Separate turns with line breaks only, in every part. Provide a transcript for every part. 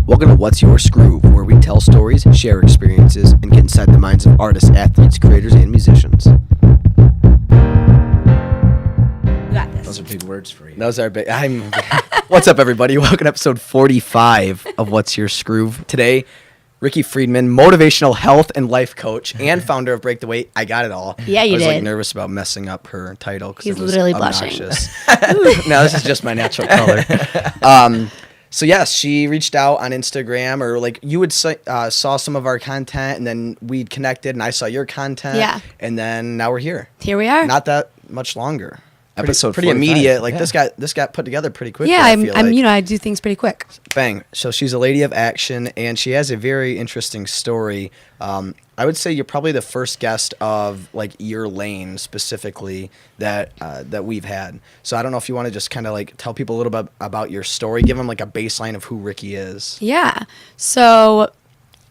Welcome to What's Your Skroove, where we tell stories, share experiences, and get inside the minds of artists, athletes, creators, and musicians.
You got this.
Those are big words for you.
Those are big. What's up, everybody? Welcome to episode 45 of What's Your Skroove. Today, Ricki Friedman, motivational health and life coach and founder of Break the Weight. I got it all.
Yeah, you
I was
did.
nervous about messing up her title because
He's
it was
literally
obnoxious. No, this is just my natural color. So yes, she reached out on Instagram, or like you would saw some of our content, and then we connected, and I saw your content.
Yeah.
And then now we're here.
Here we are.
Not that much longer.
Episode
pretty
45.
immediate. Like
Yeah.
this got put together pretty quickly.
Yeah,
I feel
I'm
like.
I do things pretty quick.
Bang. So she's a lady of action, and she has a very interesting story. I would say you're probably the first guest of like your lane specifically that we've had. So I don't know if you want to just kind of like tell people a little bit about your story, give them like a baseline of who Ricki is.
Yeah. So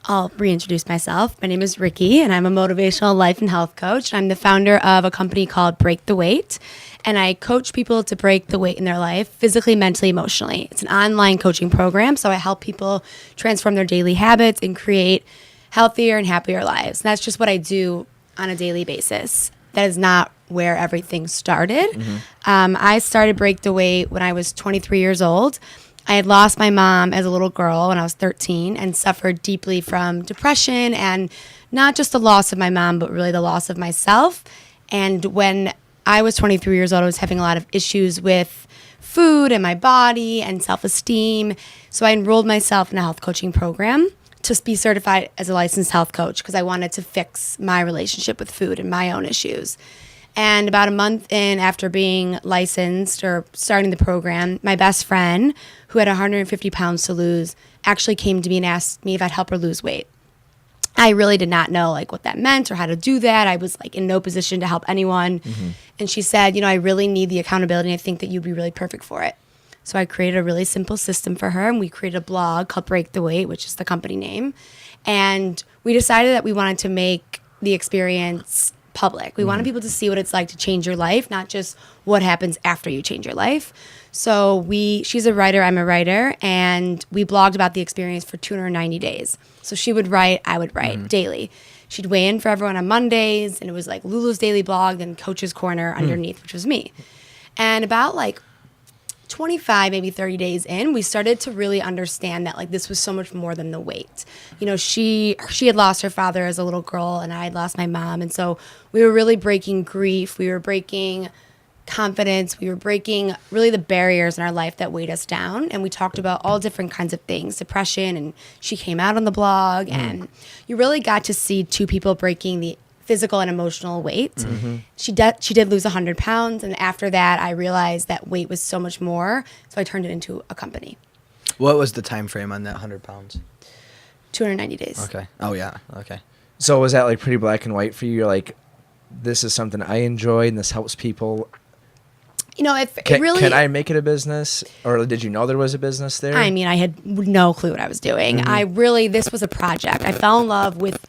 I'll reintroduce myself. My name is Ricki, and I'm a motivational life and health coach. I'm the founder of a company called Break the Weight, and I coach people to break the weight in their life, physically, mentally, emotionally. It's an online coaching program, so I help people transform their daily habits and create healthier and happier lives. And that's just what I do on a daily basis. That is not where everything started. I started Break the Weight when I was 23 years old. I had lost my mom as a little girl when I was 13 and suffered deeply from depression, and not just the loss of my mom, but really the loss of myself. And when I was 23 years old, I was having a lot of issues with food and my body and self-esteem. So I enrolled myself in a health coaching program to be certified as a licensed health coach because I wanted to fix my relationship with food and my own issues. And about a month in after being licensed or starting the program, my best friend, who had 150 pounds to lose, actually came to me and asked me if I'd help her lose weight. I really did not know like what that meant or how to do that. I was like in no position to help anyone. And she said, I really need the accountability, and I think that you'd be really perfect for it. So I created a really simple system for her, and we created a blog called Break the Weight, which is the company name. And we decided that we wanted to make the experience public. We wanted people to see what it's like to change your life, not just what happens after you change your life. So she's a writer, I'm a writer, and we blogged about the experience for 290 days. So she would write, I would write daily. She'd weigh in for everyone on Mondays, and it was like Lulu's Daily Blog and Coach's Corner underneath, which was me. And about like 25, maybe 30 days in, we started to really understand that like this was so much more than the weight. She had lost her father as a little girl, and I had lost my mom. And so we were really breaking grief. We were breaking confidence. We were breaking really the barriers in our life that weighed us down. And we talked about all different kinds of things, depression, and she came out on the blog. And you really got to see two people breaking the physical and emotional weight. She did lose 100 pounds, and after that I realized that weight was so much more, so I turned it into a company.
What was the time frame on that 100 pounds?
290 days.
Okay. Oh yeah. Okay.
So was that like pretty black and white for you? You're like, this is something I enjoy and this helps people. Can I make it a business? Or did you know there was a business there?
I mean, I had no clue what I was doing. This was a project. I fell in love with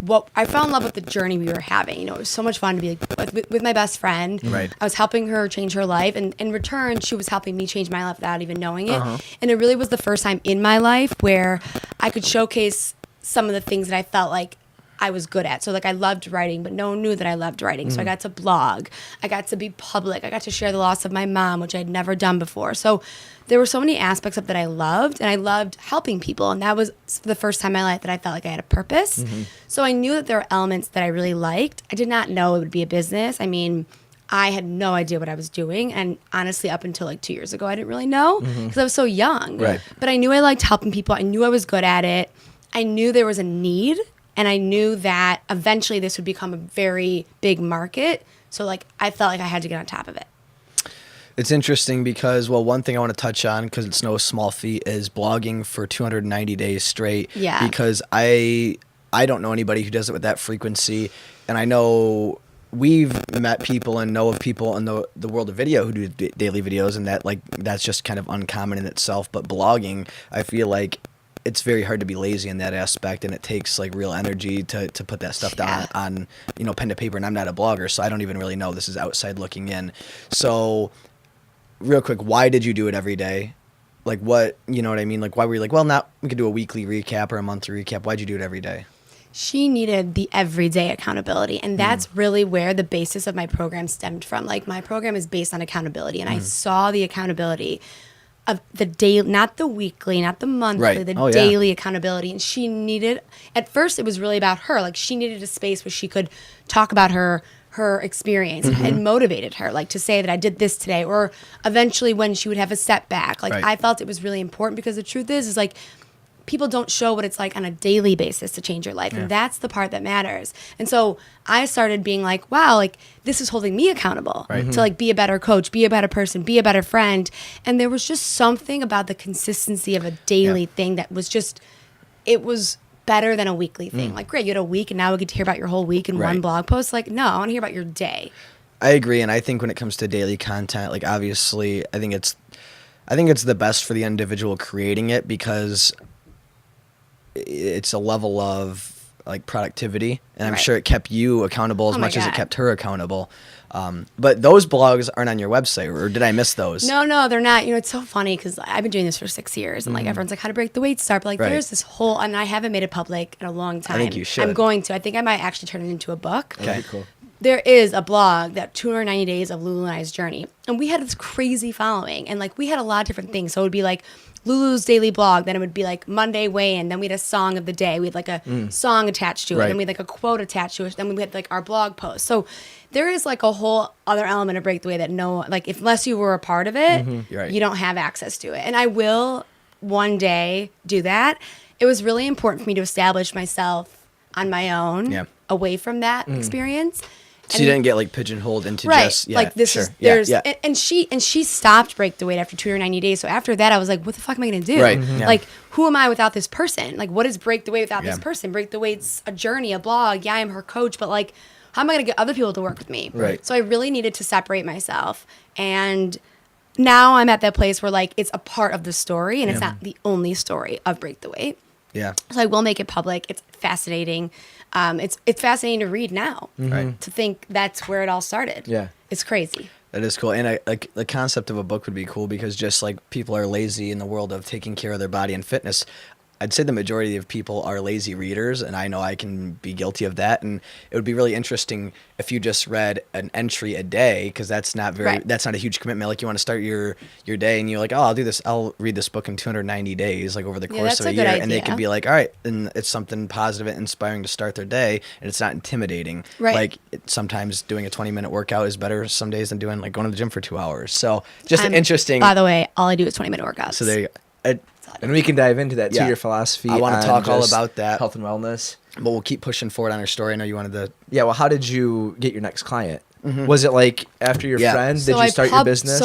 the journey we were having. It was so much fun to be like with my best friend.
Right.
I was helping her change her life, and in return, she was helping me change my life without even knowing it. And it really was the first time in my life where I could showcase some of the things that I felt like I was good at. So like I loved writing, but no one knew that I loved writing. So I got to blog. I got to be public. I got to share the loss of my mom, which I had never done before. So there were so many aspects of that I loved, and I loved helping people. And that was the first time in my life that I felt like I had a purpose. So I knew that there were elements that I really liked. I did not know it would be a business. I mean, I had no idea what I was doing. And honestly, up until like 2 years ago, I didn't really know because I was so young.
Right.
But I knew I liked helping people. I knew I was good at it. I knew there was a need. And I knew that eventually this would become a very big market. So like I felt like I had to get on top of it.
It's interesting because, well, one thing I want to touch on, because it's no small feat, is blogging for 290 days straight.
Yeah.
Because I don't know anybody who does it with that frequency. And I know we've met people and know of people in the world of video who do daily videos, and that's just kind of uncommon in itself. But blogging, I feel like it's very hard to be lazy in that aspect, and it takes like real energy to put that stuff down on pen to paper. And I'm not a blogger, so I don't even really know. This is outside looking in. So real quick, why did you do it every day? Like what, you know what I mean? Like why were you like, well, not we could do a weekly recap or a monthly recap. Why'd you do it every day?
She needed the everyday accountability. And that's really where the basis of my program stemmed from. Like my program is based on accountability. And I saw the accountability of the daily, not the weekly, not the monthly, the daily accountability. And she needed, at first it was really about her. Like she needed a space where she could talk about her experience and motivated her, like to say that I did this today, or eventually when she would have a setback. Like I felt it was really important because the truth is like, people don't show what it's like on a daily basis to change your life. And that's the part that matters. And so I started being like, wow, like this is holding me accountable to like be a better coach, be a better person, be a better friend. And there was just something about the consistency of a daily thing that was just, it was better than a weekly thing. Like, great, you had a week and now we get to hear about your whole week in one blog post. Like, no, I want to hear about your day.
I agree. And I think when it comes to daily content, like obviously I think it's the best for the individual creating it because it's a level of like productivity, and I'm sure it kept you accountable as much as it kept her accountable. But those blogs aren't on your website, or did I miss those?
No, they're not. You know, it's so funny because I've been doing this for 6 years, and like everyone's like, how to break the weight start, but like there's this whole, and I haven't made it public in a long time.
I think you should.
I'm going to. I think I might actually turn it into a book.
Okay,
That'd be cool.
There is a blog, that 290 Days of Lulu and I's Journey. And we had this crazy following. And like we had a lot of different things. So it would be like Lulu's daily blog. Then it would be like Monday weigh-in. Then we had a song of the day. We had like a song attached to it. Then we had like a quote attached to it. Then we had like our blog post. So there is like a whole other element of Break the Way that unless you were a part of it, you don't have access to it. And I will one day do that. It was really important for me to establish myself on my own away from that experience.
So you didn't get like pigeonholed into just
like this is there's and she stopped Break the Weight after 290 days. So after that I was like, what the fuck am I gonna do? Like who am I without this person? Like what is Break the Weight without this person? Break the Weight's a journey, a blog. Yeah, I'm her coach, but like how am I gonna get other people to work with me? So I really needed to separate myself, and now I'm at that place where like it's a part of the story and it's not the only story of Break the Weight. So I will make it public. It's fascinating. It's fascinating to read now. To think that's where it all started. It's crazy.
That is cool. And like the concept of a book would be cool because just like people are lazy in the world of taking care of their body and fitness, I'd say the majority of people are lazy readers, and I know I can be guilty of that. And it would be really interesting if you just read an entry a day, because that's not that's not a huge commitment. Like you want to start your day, and you're like, oh, I'll read this book in 290 days, like over the course of a year, and they could be like, all right, and it's something positive and inspiring to start their day, and it's not intimidating. Like sometimes doing a 20-minute workout is better some days than doing like going to the gym for 2 hours. So just interesting.
By the way, all I do is 20-minute workouts.
So there you go.
And we can dive into that too, your philosophy.
I want to talk all about that.
Health and wellness.
But we'll keep pushing forward on our story. I know you wanted to...
Yeah, well, how did you get your next client? Was it like after your friend? Did you start your business?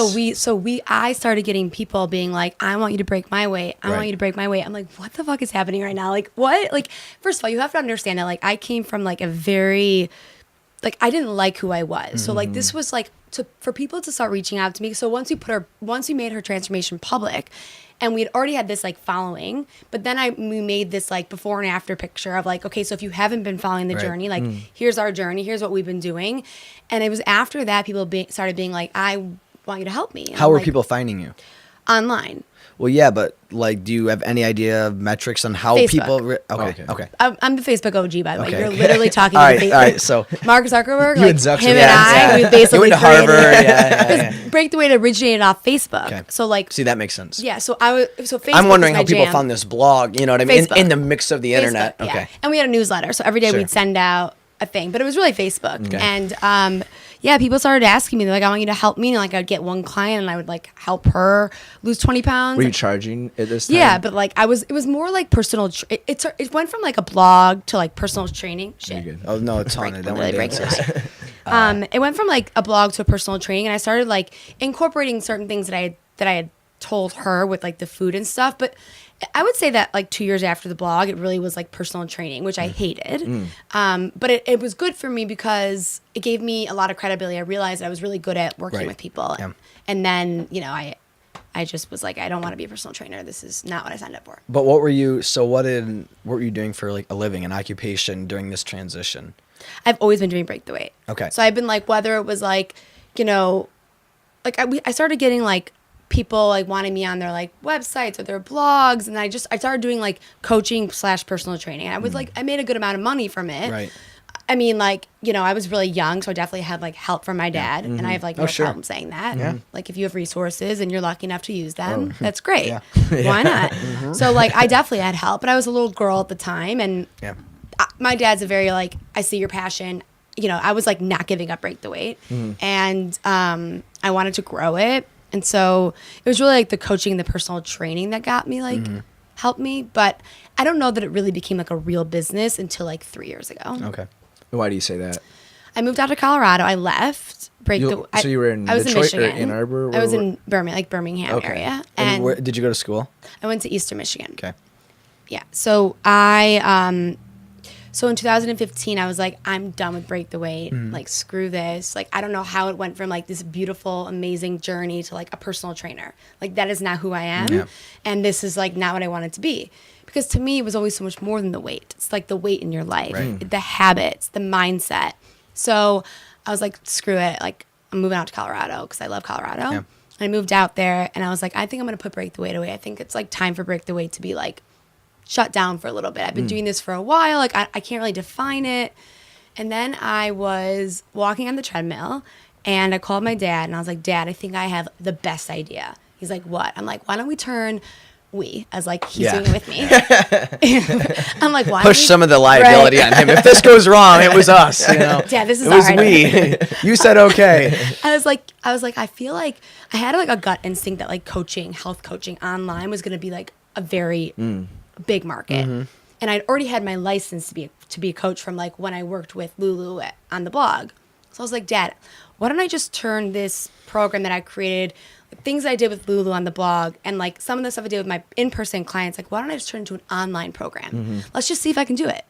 I started getting people being like, I want you to break my weight. I want you to break my weight. I'm like, what the fuck is happening right now? Like, what? Like, first of all, you have to understand that like I came from like a very... Like I didn't like who I was. So like this was like for people to start reaching out to me. So once we made her transformation public, and we had already had this like following, but then we made this like before and after picture of like, okay, so if you haven't been following the journey, like here's our journey, here's what we've been doing. And it was after that people started being like, I want you to help me. And
how were people finding you?
Online.
Well, yeah, but like, do you have any idea of metrics on how
Facebook.
people? Okay.
I'm the Facebook OG, by the way. You're literally talking
all
to
right, all right. So
Mark Zuckerberg,
You
like
and Zuckerberg.
him and I, we basically
went to
created
Harvard.
it. Break the Weight originated off Facebook.
Okay.
So like,
see, that makes sense.
yeah. So Facebook.
I'm wondering how
was my
people
jam.
found this blog. You know what I mean?
Facebook.
In the mix of the internet.
Facebook, yeah.
Okay.
And we had a newsletter, so every day we'd send out a thing, but it was really Facebook.
Okay.
And yeah, people started asking me, they're like, I want you to help me. And like, I'd get one client and I would like help her lose 20 pounds.
Were you charging at this time?
Yeah, but like it was more like personal. It went from like a blog to like personal training. Shit.
You're good.
Oh no, it's on it. Don't
really
worry.
breaking it. It went from like a blog to a personal training, and I started like incorporating certain things that I had told her with like the food and stuff. But I would say that like 2 years after the blog, it really was like personal training, which I hated. But it was good for me because it gave me a lot of credibility. I realized I was really good at working with people.
Yeah.
And then, you know, I just was like, I don't want to be a personal trainer. This is not what I signed up for.
But what were you doing for like a living, an occupation during this transition?
I've always been doing Break the Weight.
Okay.
So I've been like, whether it was like, you know, like I started getting like people like wanted me on their like websites or their blogs, and I started doing like coaching / personal training. And I was like, I made a good amount of money from it.
Right.
I mean, like, you know, I was really young, so I definitely had like help from my dad, and I have like no problem saying that.
Yeah.
Like, if you have resources and you're lucky enough to use them, that's great.
Yeah.
Why not? So like, I definitely had help, but I was a little girl at the time, and my dad's a very like, I see your passion. You know, I was like not giving up Break the Weight, and I wanted to grow it, and so it was really like the coaching, the personal training that got me like helped me, but I don't know that it really became like a real business until like 3 years ago.
Okay.
Why do you say that?
I moved out to Colorado. I left.
So you were in
I was
Detroit
in
or
Michigan.
Ann Arbor?
I was in Birmingham area.
And where did you go to school?
I went to Eastern Michigan.
Okay.
Yeah. So I so in 2015 I was like, I'm done with Break the Weight. Like, screw this. Like, I don't know how it went from like this beautiful, amazing journey to like a personal trainer. Like, that is not who I am.
Yeah.
And this is like not what I wanted to be. Because to me, it was always so much more than the weight. It's like the weight in your life, the habits, the mindset. So I was like, screw it. Like, I'm moving out to Colorado because I love Colorado.
Yeah.
I moved out there, and I was like, I think I'm going to put Break the Weight away. I think it's like time for Break the Weight to be like shut down for a little bit. I've been doing this for a while. Like, I can't really define it. And then I was walking on the treadmill, and I called my dad, and I was like, Dad, I think I have the best idea. He's like, what? I'm like, why don't we turn... as like he's doing it with me. I'm like, why
Push some of the liability on him. If this goes wrong, it was us. You know?
Yeah, this is
it was
our
we. You said okay.
I was like, I feel like I had like a gut instinct that like coaching, health coaching online was going to be like a very big market. And I'd already had my license to be a coach from like when I worked with Lulu on the blog. So I was like, Dad, why don't I just turn this program that I created, things I did with Lulu on the blog, and like some of the stuff I did with my in-person clients, like, why don't I just turn it into an online program? Let's just see if I can do it.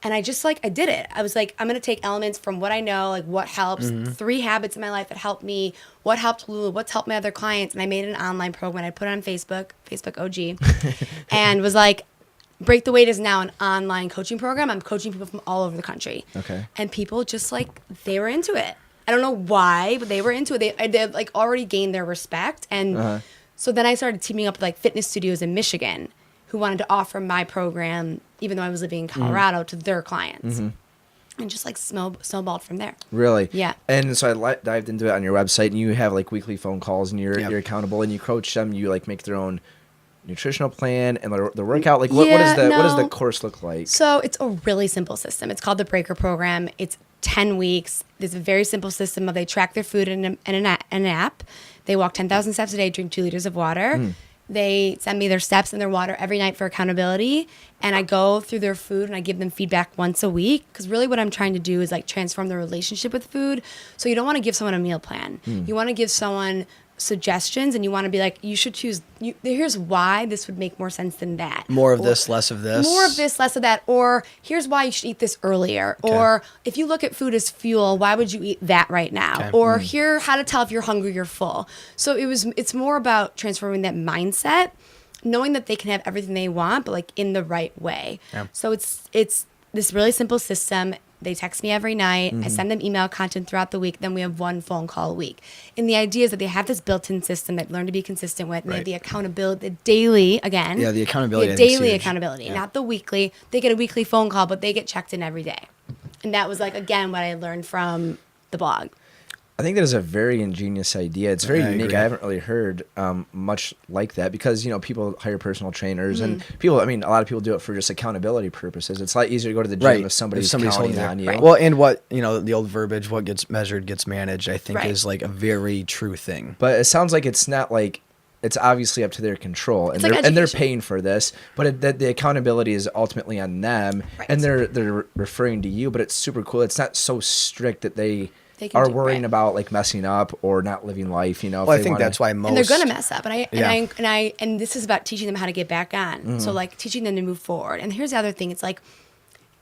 And I just like, I did it. I was like, I'm going to take elements from what I know, like what helps, 3 habits in my life that helped me, what helped Lulu, what's helped my other clients. And I made an online program. I put it on Facebook OG, and was like, Break the Weight is now an online coaching program. I'm coaching people from all over the country.
Okay.
And people just like, they were into it. I don't know why, but they were into it. They like already gained their respect. And so then I started teaming up with like fitness studios in Michigan who wanted to offer my program, even though I was living in Colorado, to their clients. And just like snowballed from there.
Really?
Yeah.
And so I dived into it on your website, and you have like weekly phone calls, and you're accountable, and you coach them. You like make their own nutritional plan and the workout. Like what does the course look like?
So it's a really simple system. It's called the Breaker Program. It's 10 weeks. There's a very simple system of they track their food in an app. They walk 10,000 steps a day, drink 2 liters of water. They send me their steps and their water every night for accountability. And I go through their food and I give them feedback once a week. Because really what I'm trying to do is like transform their relationship with food. So you don't want to give someone a meal plan. You want to give someone suggestions, and you want to be like, you should choose, here's why this would make more sense than that.
More of this, less of this.
More of this, less of that. Or here's why you should eat this earlier. Okay. Or if you look at food as fuel, why would you eat that right now? Okay. Or here, how to tell if you're hungry, you're full. So it's more about transforming that mindset, knowing that they can have everything they want, but like in the right way. Yeah. So it's this really simple system. They text me every night. I send them email content throughout the week. Then we have 1 phone call a week. And the idea is that they have this built-in system that learn to be consistent with. And they have the accountability, the daily, again.
Yeah, the accountability.
The daily accountability, not the weekly. They get a weekly phone call, but they get checked in every day. And that was like, again, what I learned from the blog.
I think that is a very ingenious idea. It's very unique.
Agree.
I haven't really heard much like that because, people hire personal trainers and a lot of people do it for just accountability purposes. It's a lot easier to go to the gym if somebody's counting on you.
Right. Well, and what, the old verbiage, what gets measured gets managed, I think is like a very true thing.
But it sounds like it's not like, it's obviously up to their control, and they're paying for this, but the accountability is ultimately on them, and they're referring to you. But it's super cool. It's not so strict that they are worrying about like messing up or not living life.
Well, I think that's why most,
and they're gonna mess up, and this is about teaching them how to get back on. So like teaching them to move forward. And here's the other thing: it's like,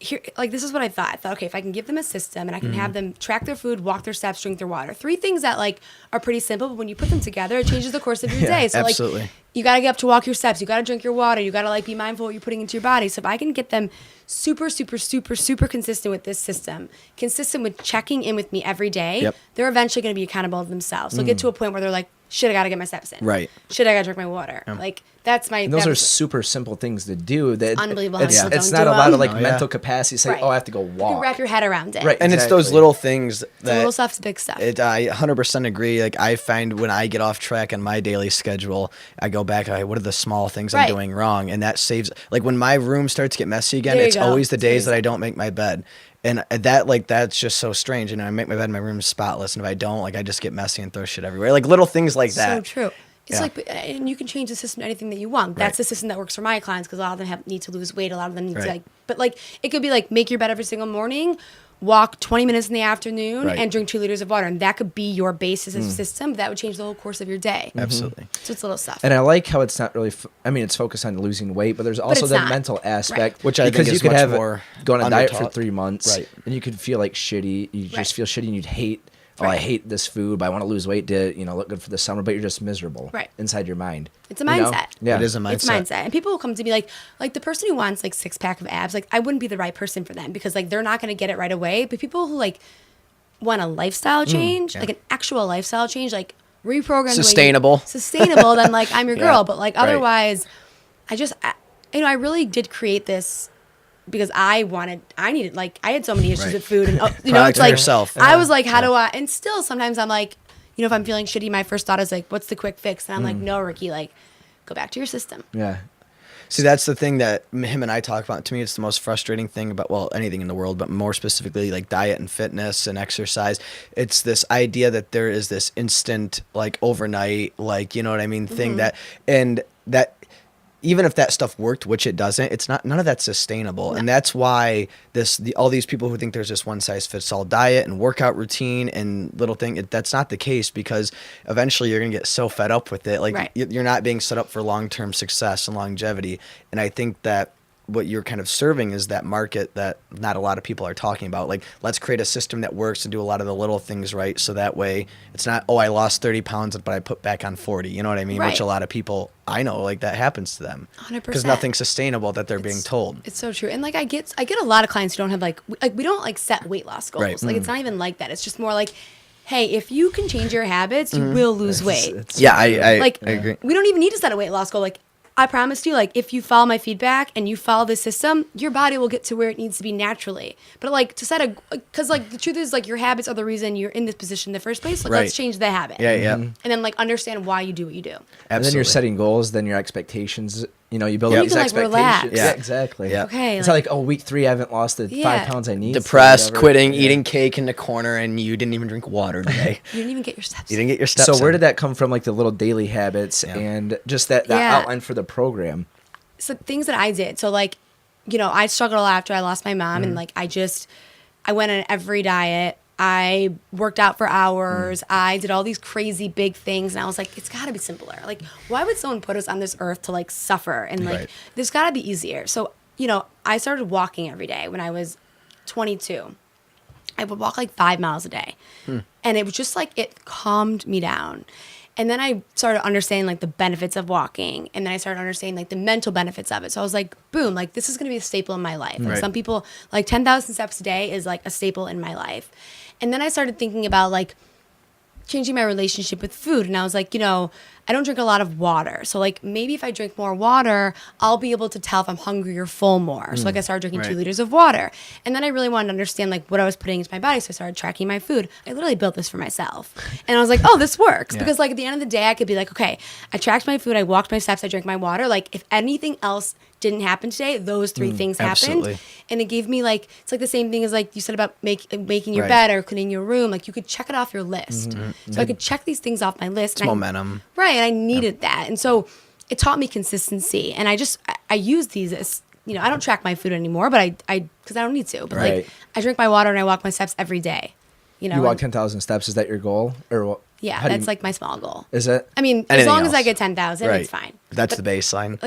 here, like this is what I thought. I thought, okay, if I can give them a system and I can have them track their food, walk their steps, drink their water, 3 things that like are pretty simple, but when you put them together, it changes the course of your day. So
absolutely.
Like, you got to get up to walk your steps. You got to drink your water. You got to like be mindful of what you're putting into your body. So if I can get them super, super, super, super consistent with this system, consistent with checking in with me every day, they're eventually going to be accountable to themselves. They'll get to a point where they're like, shit, I got to get my steps in.
Right.
Shit, I got to drink my water. Like, that's my...
And those are super simple things to do. That
unbelievable.
It's not a lot of like mental capacity. Say,
right.
I have to go walk.
You can wrap your head around it.
Right.
And it's those little things that...
The little stuff's big stuff.
I 100% agree. Like, I find when I get off track on my daily schedule, I go back, what are the small things I'm doing wrong? And that saves... Like, when my room starts to get messy again, it's always the days that I don't make my bed. And that's just so strange. I make my bed, my room's spotless. And if I don't, I just get messy and throw shit everywhere. Like, little things like that.
So true. It's and you can change the system to anything that you want. That's the system that works for my clients because a lot of them need to lose weight. A lot of them need to but it could be make your bed every single morning, walk 20 minutes in the afternoon, and drink 2 liters of water. And that could be your basis of system. That would change the whole course of your day.
Absolutely.
So it's little stuff.
And I like how it's not really, it's focused on losing weight, but there's also the mental aspect.
Which I think is much more
go on a diet for 3 months, and you could feel shitty. You just feel shitty and you'd hate, I hate this food, but I want to lose weight to, look good for the summer, but you're just miserable inside your mind.
It's a mindset.
Yeah, it is a mindset.
It's mindset. And people will come to me like the person who wants 6-pack of abs, I wouldn't be the right person for them because they're not going to get it right away. But people who want a lifestyle change, an actual lifestyle change, reprogram
sustainable,
then I'm your girl. But otherwise, I really did create this because I needed, I had so many issues with food and, it's
yourself.
I was how do I, and still sometimes I'm if I'm feeling shitty, my first thought is what's the quick fix? And I'm no, Ricki, go back to your system.
Yeah.
See, that's the thing that him and I talk about. To me, it's the most frustrating thing about, anything in the world, but more specifically diet and fitness and exercise. It's this idea that there is this instant, overnight, you know what I mean, thing that even if that stuff worked, which it doesn't, it's not, none of that's sustainable. No. And that's why all these people who think there's this one size fits all diet and workout routine and little thing, that's not the case because eventually you're going to get so fed up with it. You're not being set up for long-term success and longevity. And I think that what you're kind of serving is that market that not a lot of people are talking about. Let's create a system that works and do a lot of the little things right. So that way it's not, I lost 30 pounds, but I put back on 40. You know what I mean?
Right.
Which a lot of people I know, that happens to them.
100%.
Because nothing's sustainable that they're being told.
It's so true. And I get a lot of clients who don't have we don't set weight loss goals.
Right.
It's not even like that. It's just more hey, if you can change your habits, you will lose weight.
I agree.
We don't even need to set a weight loss goal. I promised you, if you follow my feedback and you follow this system, your body will get to where it needs to be naturally. But to set because the truth is your habits are the reason you're in this position in the first place. Let's change the habit.
Yeah.
And then understand why you do what you do.
Absolutely.
And then you're setting goals, then your expectations. You build up these expectations.
Relax.
Yeah, exactly.
Yeah.
Okay.
It's not week 3 I haven't lost the 5 pounds I need.
Depressed, quitting, eating cake in the corner, and you didn't even drink water today.
You didn't even get your steps.
You didn't get your steps.
So where did that come from? The little daily habits and just that outline for the program.
So things that I did. So I struggled after I lost my mom, and I went on every diet. I worked out for hours. I did all these crazy big things, and I was it's got to be simpler. Why would someone put us on this earth to suffer? And there's got to be easier. So I started walking every day when I was 22. I would walk 5 miles a day, and it was just it calmed me down. And then I started understanding the benefits of walking, and then I started understanding the mental benefits of it. So I was boom, this is gonna be a staple in my life. Some people 10,000 steps a day is a staple in my life. And then I started thinking about changing my relationship with food. And I was I don't drink a lot of water. So maybe if I drink more water, I'll be able to tell if I'm hungry or full more. So I started drinking 2 liters of water. And then I really wanted to understand what I was putting into my body. So I started tracking my food. I literally built this for myself. And I was oh, this works. Because at the end of the day, I could be okay, I tracked my food, I walked my steps, I drank my water. If anything else didn't happen today, those 3 things happened.
Absolutely.
And it gave me it's the same thing as you said about making your bed or cleaning your room. You could check it off your list. So I could check these things off my list.
It's momentum.
Right. And I needed that. And so it taught me consistency. And I use these as, I don't track my food anymore, but because I don't need to. But I drink my water and I walk my steps every day.
You walk 10,000 steps. Is that your goal? Or what?
Yeah, that's my small goal.
Is it?
I mean, as long as I get 10,000, it's fine.
That's the baseline.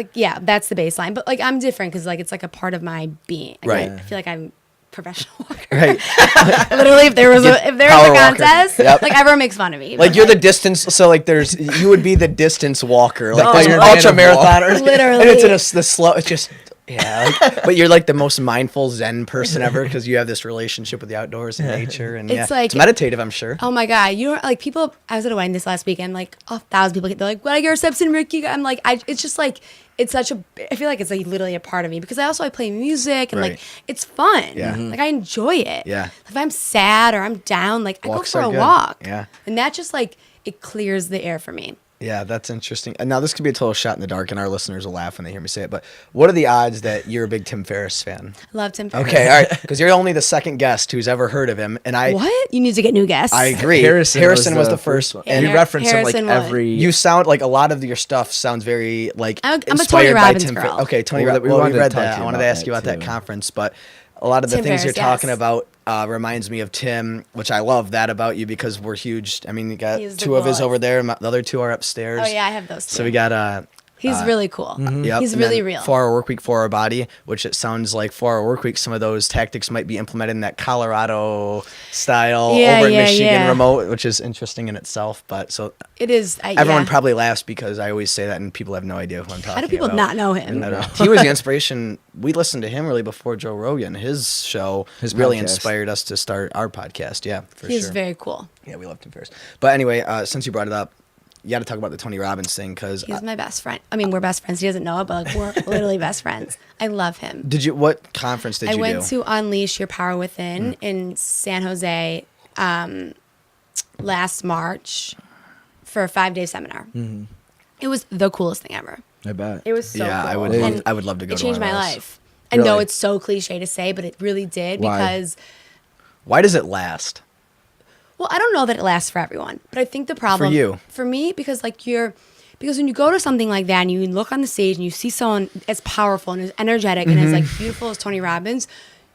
That's the baseline. But I'm different because it's a part of my being.
Right.
I feel I'm professional walker.
Right.
Literally, if there was a contest, everyone makes fun of me.
You're the distance. So you would be the distance walker,
ultra
ultra marathoners.
Literally,
And it's in the slow. It's just Yeah, but you're like the most mindful Zen person ever because you have this relationship with the outdoors and nature, and it's meditative, I'm sure.
Oh my God, you know, like people. I was at a wedding this last weekend, like 1,000 people. They're like, "What are your steps in Ricki?" I'm like, it's just like it's such a. I feel like it's like literally a part of me because I play music and like it's fun.
Yeah,
like I enjoy it.
Yeah,
if I'm sad or I'm down, like
Walks
I go for a
good.
walk.
Yeah,
and that just like it clears the air for me.
Yeah, that's interesting. And now this could be a total shot in the dark, and our listeners will laugh when they hear me say it. But what are the odds that you're a big Tim Ferriss fan?
I love Tim Ferriss.
Okay, all right, because you're only the second guest who's ever heard of him, and
What? You need to get new guests.
I agree. Harrison was the first one.
And you reference him like every.
You sound like a lot of your stuff sounds very like
I'm a
inspired
Tony Robbins
by Tim
girl.
Okay, Tony Robbins. We read that. I wanted to ask you about that conference, but a lot of the things you're talking about reminds me of Tim, which I love that about you because we're huge. I mean, you got two of his over there. And the other two are upstairs.
Oh yeah, I have those two.
So we got
He's really cool.
Yep.
He's really real.
4-Hour Workweek, 4-Hour Body, which it sounds like 4-Hour Workweek. Some of those tactics might be implemented in that Colorado style over in Michigan remote, which is interesting in itself. But so
it is.
Everyone probably laughs because I always say that, and people have no idea who I'm talking about.
How do people not know him?
He was the inspiration. We listened to him really before Joe Rogan. His show really inspired us to start our podcast. Yeah, for sure.
He's very cool.
Yeah, we loved him first. But anyway, since you brought it up, you got to talk about the Tony Robbins thing because
he's my best friend. I mean, we're best friends. He doesn't know it, but like, we're literally best friends. I love him.
What conference did you do?
I went to Unleash Your Power Within in San Jose last March for a 5-day seminar. Mm-hmm. It was the coolest thing ever.
I bet.
It was so cool.
I would love to go to one of those.
It changed my life. I know it's so cliche to say, but it really did.
Why?
Because
why does it last?
Well, I don't know that it lasts for everyone, but I think the problem for me, because when you go to something like that and you look on the stage and you see someone as powerful and as energetic and as like beautiful as Tony Robbins,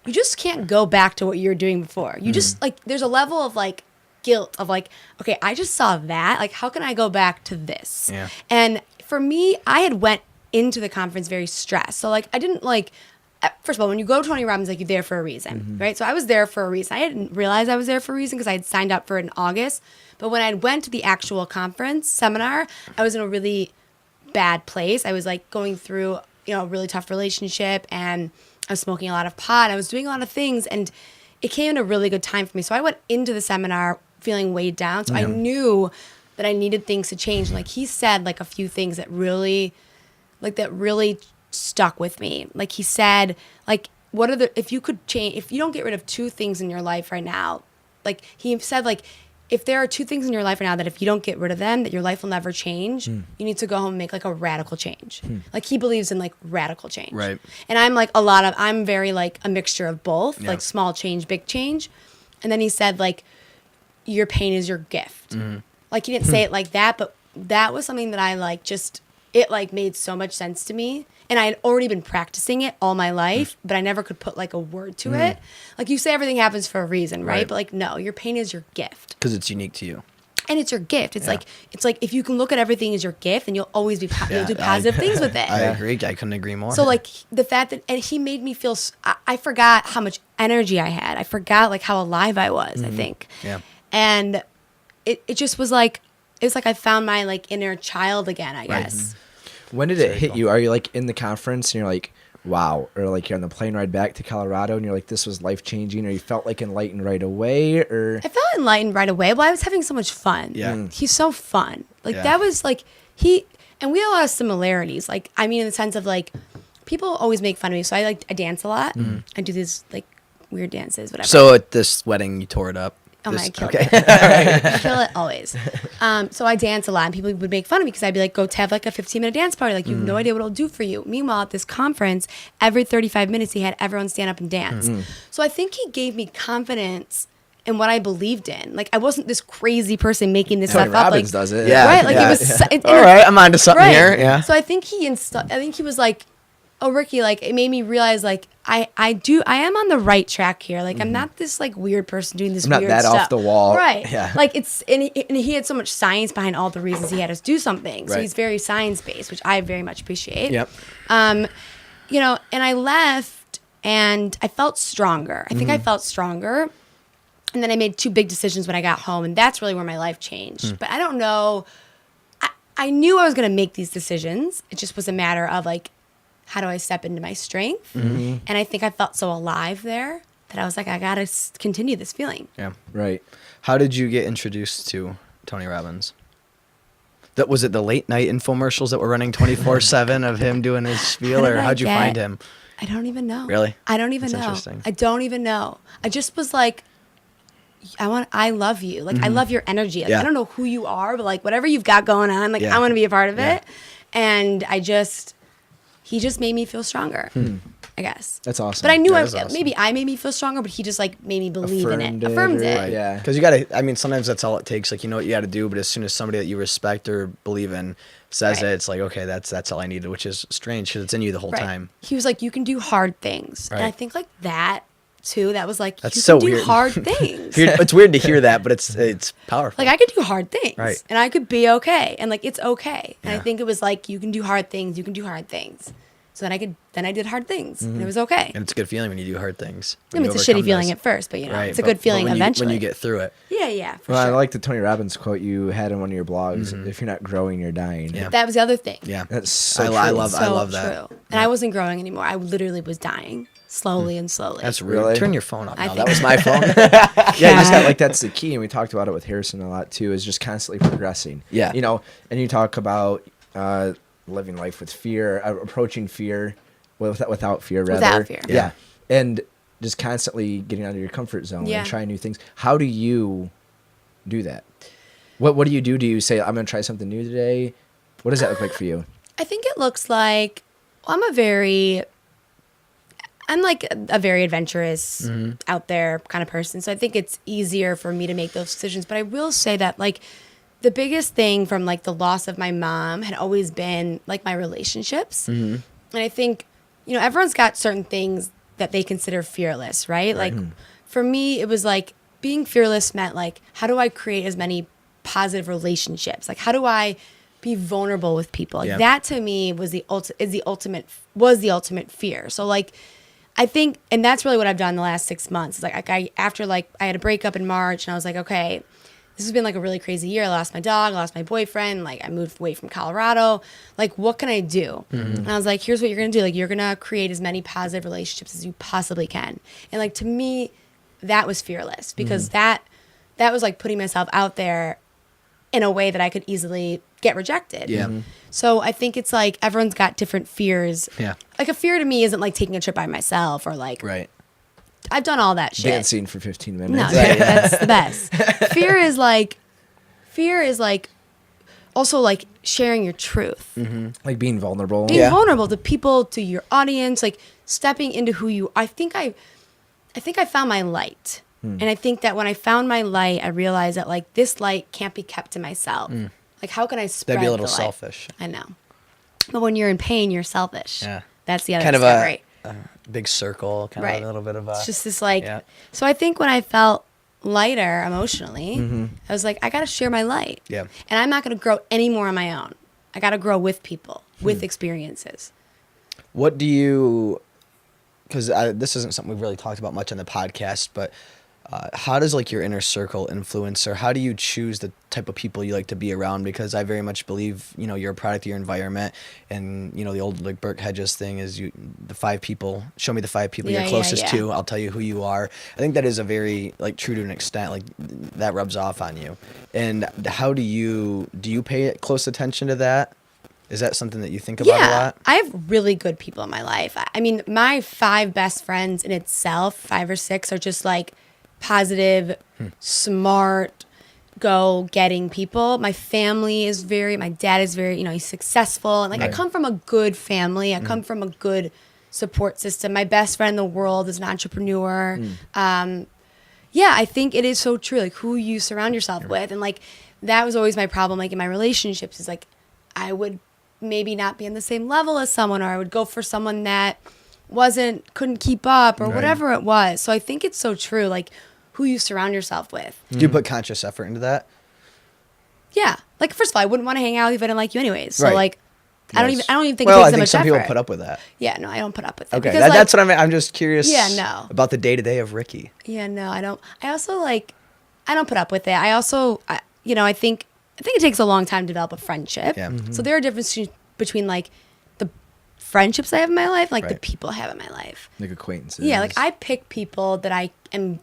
you just can't go back to what you were doing before. You just like, there's a level of like guilt of like, okay, I just saw that. Like, how can I go back to this?
Yeah.
And for me, I had went into the conference very stressed. So like, I didn't like, first of all, when you go to Tony Robbins, like you're there for a reason, right? So I was there for a reason. I didn't realize I was there for a reason because I had signed up for it in August. But when I went to the actual conference seminar, I was in a really bad place. I was like going through, a really tough relationship, and I was smoking a lot of pot. I was doing a lot of things, and it came at a really good time for me. So I went into the seminar feeling weighed down. So I knew that I needed things to change. Like he said, like a few things that really stuck with me. Like he said, like, if you don't get rid of 2 things in your life right now, like he said, like, if there are 2 things in your life right now that if you don't get rid of them, that your life will never change, you need to go home and make like a radical change. Like he believes in like radical change.
Right.
And I'm like I'm very like a mixture of both, like small change, big change. And then he said like, your pain is your gift. Like he didn't say it like that, but that was something that I like it like made so much sense to me. And I had already been practicing it all my life, but I never could put like a word to it. Like you say everything happens for a reason, right? But like, no, your pain is your gift.
Because it's unique to you.
And it's your gift. It's like if you can look at everything as your gift, then you'll always be you'll do positive things with it.
I agree. I couldn't agree more.
So like the fact that, and he made me feel, I forgot how much energy I had. I forgot like how alive I was, I think.
Yeah.
And it just was like, it's like I found my like inner child again, I guess.
When did it hit you? Are you like in the conference and you're like, wow, or like you're on the plane ride back to Colorado and you're like, this was life changing, or you felt like enlightened right away, or?
I felt enlightened right away. Well, I was having so much fun.
Yeah.
He's so fun. Like that was like, and we had a lot of similarities. Like, I mean, in the sense of like, people always make fun of me. So I dance a lot. I do these like weird dances, whatever.
So at this wedding, you tore it up.
Oh my, I kill it. I kill it always. So I dance a lot, and people would make fun of me because I'd be like, go to have like a 15-minute dance party. Like, you have no idea what it'll do for you. Meanwhile, at this conference, every 35 minutes, he had everyone stand up and dance. So I think he gave me confidence in what I believed in. Like, I wasn't this crazy person making this stuff up.
Robbins
like,
does it.
Yeah.
Right? Like, it was...
All right, I'm onto something here. Yeah.
So I think he was like, oh, Ricki, like, it made me realize, like, I am on the right track here. Like, I'm not this, like, weird person doing this weird stuff.
I'm not that off the wall.
Right.
Yeah.
Like, and he had so much science behind all the reasons he had us do something. So he's very science-based, which I very much appreciate.
Yep.
And I left, and I felt stronger. I think I felt stronger. And then I made 2 big decisions when I got home, and that's really where my life changed. But I don't know. I knew I was going to make these decisions. It just was a matter of, like, how do I step into my strength? And I think I felt so alive there that I was like, I got to continue this feeling.
Yeah.
Right.
How did you get introduced to Tony Robbins? Was it the late night infomercials that were running 24/7 of him doing his spiel, or how'd you find him?
I don't even know.
Really?
I don't even
That's
know.
interesting.
I don't even know. I just was like, I love you. Like, I love your energy. Like,
Yeah.
I don't know who you are, but like whatever you've got going on, like I want to be a part of it. And he just made me feel stronger, I guess.
That's awesome.
But I knew
Awesome.
maybe I made me feel stronger, but he just like made me believe in it.
Affirmed it,
Affirmed it.
right. Yeah.
Because sometimes that's all it takes. Like, you know what you got to do, but as soon as somebody that you respect or believe in says
Right.
it, it's like, okay, that's all I needed, which is strange because it's in you the whole
Right.
time.
He was like, you can do hard things. And I
Right.
think like that too, that was like,
That's
you
so
can do
weird.
hard things.
It's weird to hear that, but it's powerful.
Like I could do hard things,
Right.
and I could be okay, and like it's okay. And
Yeah.
I think it was like you can do hard things, you can do hard things. So then I did hard things, and it was okay.
and it's a good feeling when you do hard things.
I mean, it's a shitty feeling at first, but it's a good feeling
when
eventually.
when you get through it.
yeah, for
Well,
sure.
I like the Tony Robbins quote you had in one of your blogs. If you're not growing, you're dying.
Yeah.
That was the other thing.
Yeah,
That's so
I
true.
love
So
that.
true. And I wasn't growing anymore. I literally was dying slowly and slowly.
That's rude.
Really?
Turn your phone off.
I
No,
think-
that was my phone.
Yeah, you just got like that's the key, and we talked about it with Harrison a lot too. Is just constantly progressing.
Yeah.
You know, and you talk about living life with fear, approaching fear without fear, rather.
Without fear.
Yeah. And just constantly getting out of your comfort zone
Yeah.
and trying new things. How do you do that? What do you do? Do you say I'm going to try something new today? What does that look like for you?
I think it looks like I'm like a very adventurous, out there kind of person. So I think it's easier for me to make those decisions. But I will say that like the biggest thing from like the loss of my mom had always been like my relationships. And I think, everyone's got certain things that they consider fearless, right? Like for me, it was like being fearless meant like, how do I create as many positive relationships? Like, how do I be vulnerable with people? Like that to me was the ultimate fear. So like, I think, and that's really what I've done the last 6 months. It's like I had a breakup in March, and I was like, okay, this has been like a really crazy year. I lost my dog, I lost my boyfriend, like I moved away from Colorado. Like, what can I do? And I was like, here's what you're gonna do. Like, you're gonna create as many positive relationships as you possibly can. And like to me, that was fearless because that was like putting myself out there in a way that I could easily get rejected.
Yeah.
So I think it's like everyone's got different fears.
Yeah.
Like a fear to me isn't like taking a trip by myself or like
Right.
I've done all that shit.
Dancing for 15 minutes.
No, that's the best. Fear is like also like sharing your truth.
Like being vulnerable.
Being vulnerable to people, to your audience, like stepping into who you I think I found my light. And I think that when I found my light, I realized that like this light can't be kept to myself. Like how can I spread
That'd be a little
the light?
selfish.
I know. But when you're in pain, you're selfish.
Yeah.
That's the other
Kind of
discovery.
a big circle, kind
Right.
of a little bit of a.
It's just this like
Yeah.
so I think when I felt lighter emotionally, I was like, I gotta share my light.
Yeah.
And I'm not gonna grow any more on my own. I gotta grow with people, with experiences.
What do you? Because this isn't something we've really talked about much on the podcast, but how does like your inner circle influence, or how do you choose the type of people you like to be around? Because I very much believe you're a product of your environment, and the old like Burke Hedges thing is the 5 people. Show me the 5 people
Yeah,
you're closest
yeah.
to. I'll tell you who you are. I think that is a very like true to an extent. Like that rubs off on you. And how do you pay close attention to that? Is that something that you think about a lot?
I have really good people in my life. I mean, my 5 best friends in itself, 5 or 6, are just like positive, smart, go-getting people. My family is my dad is very, he's successful. And like I come from a good family. I come from a good support system. My best friend in the world is an entrepreneur. Yeah, I think it is so true. Like who you surround yourself with. And like that was always my problem. Like in my relationships is like I would maybe not be on the same level as someone, or I would go for someone that couldn't keep up or whatever it was. So I think it's so true. Like who you surround yourself with.
Do you put conscious effort into that?
Yeah. Like first of all, I wouldn't want to hang out with you if I didn't like you anyways. So
Right.
like I don't even think
Well,
it
I
takes that
think
much
some
effort.
people put up with that.
Yeah, no, I don't put up with it.
Okay,
Because,
that's what I'm just curious.
Yeah, no.
About the day to day of Ricki.
Yeah, no, I don't. I also I don't put up with it. I also, I think it takes a long time to develop a friendship.
Yeah.
So there are differences between like the friendships I have in my life, like the
Right.
people I have in my life.
Like acquaintances.
Yeah, like I pick people that I am.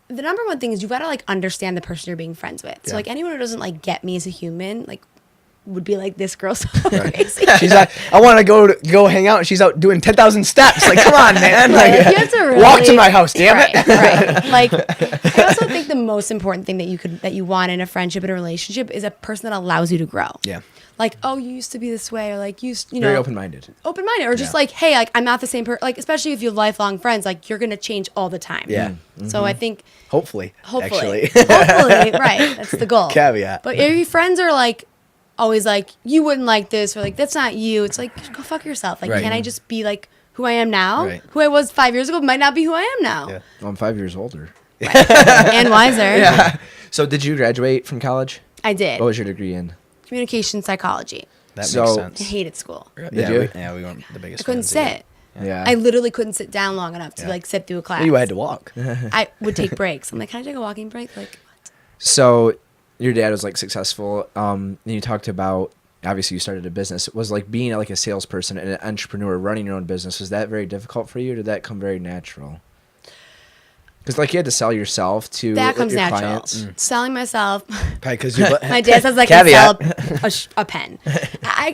The number one thing is you got to like understand the person you're being friends with. So
Yeah.
like anyone who doesn't like get me as a human, like would be like, this girl's so crazy.
She's like, I want to go hang out, and she's out doing 10,000 steps. Like, come on, man. Like,
You have to really,
walk to my house, damn it.
Right. Like, I also think the most important thing that you want in a friendship and a relationship is a person that allows you to grow.
Yeah.
Like, oh, you used to be this way, or like you know,
Very open-minded.
or just
Yeah.
like, hey, like I'm not the same person. Like, especially if you have lifelong friends, like you're gonna change all the time.
Yeah.
So I think
Hopefully.
hopefully,
Actually.
hopefully, right. That's the goal.
Caveat.
But if your friends are like always like, you wouldn't like this, or like that's not you. It's like, go fuck yourself. Like,
Right.
can I just be like who I am now?
Right.
Who I was 5 years ago might not be who I am now.
Yeah.
Well, I'm 5 years older.
And wiser.
Yeah. So did you graduate from college?
I did.
What was your degree in?
Communication psychology.
That
So-
makes
I
sense.
hated school.
Yeah,
you?
we weren't the biggest
I couldn't
fans either.
sit.
Yeah.
I literally couldn't sit down long enough to
Yeah.
like sit through a class.
You had to walk.
I would take breaks. I'm like, can I take a walking break? Like, what?
So your dad was like successful. And you talked about, obviously you started a business. Was like being like a salesperson and an entrepreneur running your own business, was that very difficult for you, or did that come very natural? Because like you had to sell yourself to
That comes
your
natural.
clients.
Selling myself.
Probably because you.
My dad says I can
Caveat.
sell a pen.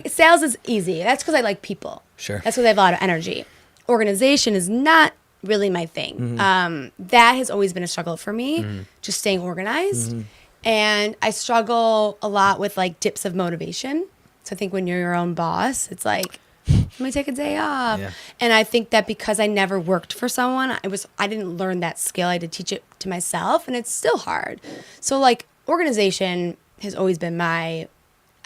Sales is easy. That's because I like people.
Sure.
That's because I have a lot of energy. Organization is not really my thing. That has always been a struggle for me, just staying organized. And I struggle a lot with like dips of motivation. So I think when you're your own boss, it's like, let me take a day off.
Yeah.
And I think that because I never worked for someone, I didn't learn that skill. I had to teach it to myself, and it's still hard. So like organization has always been I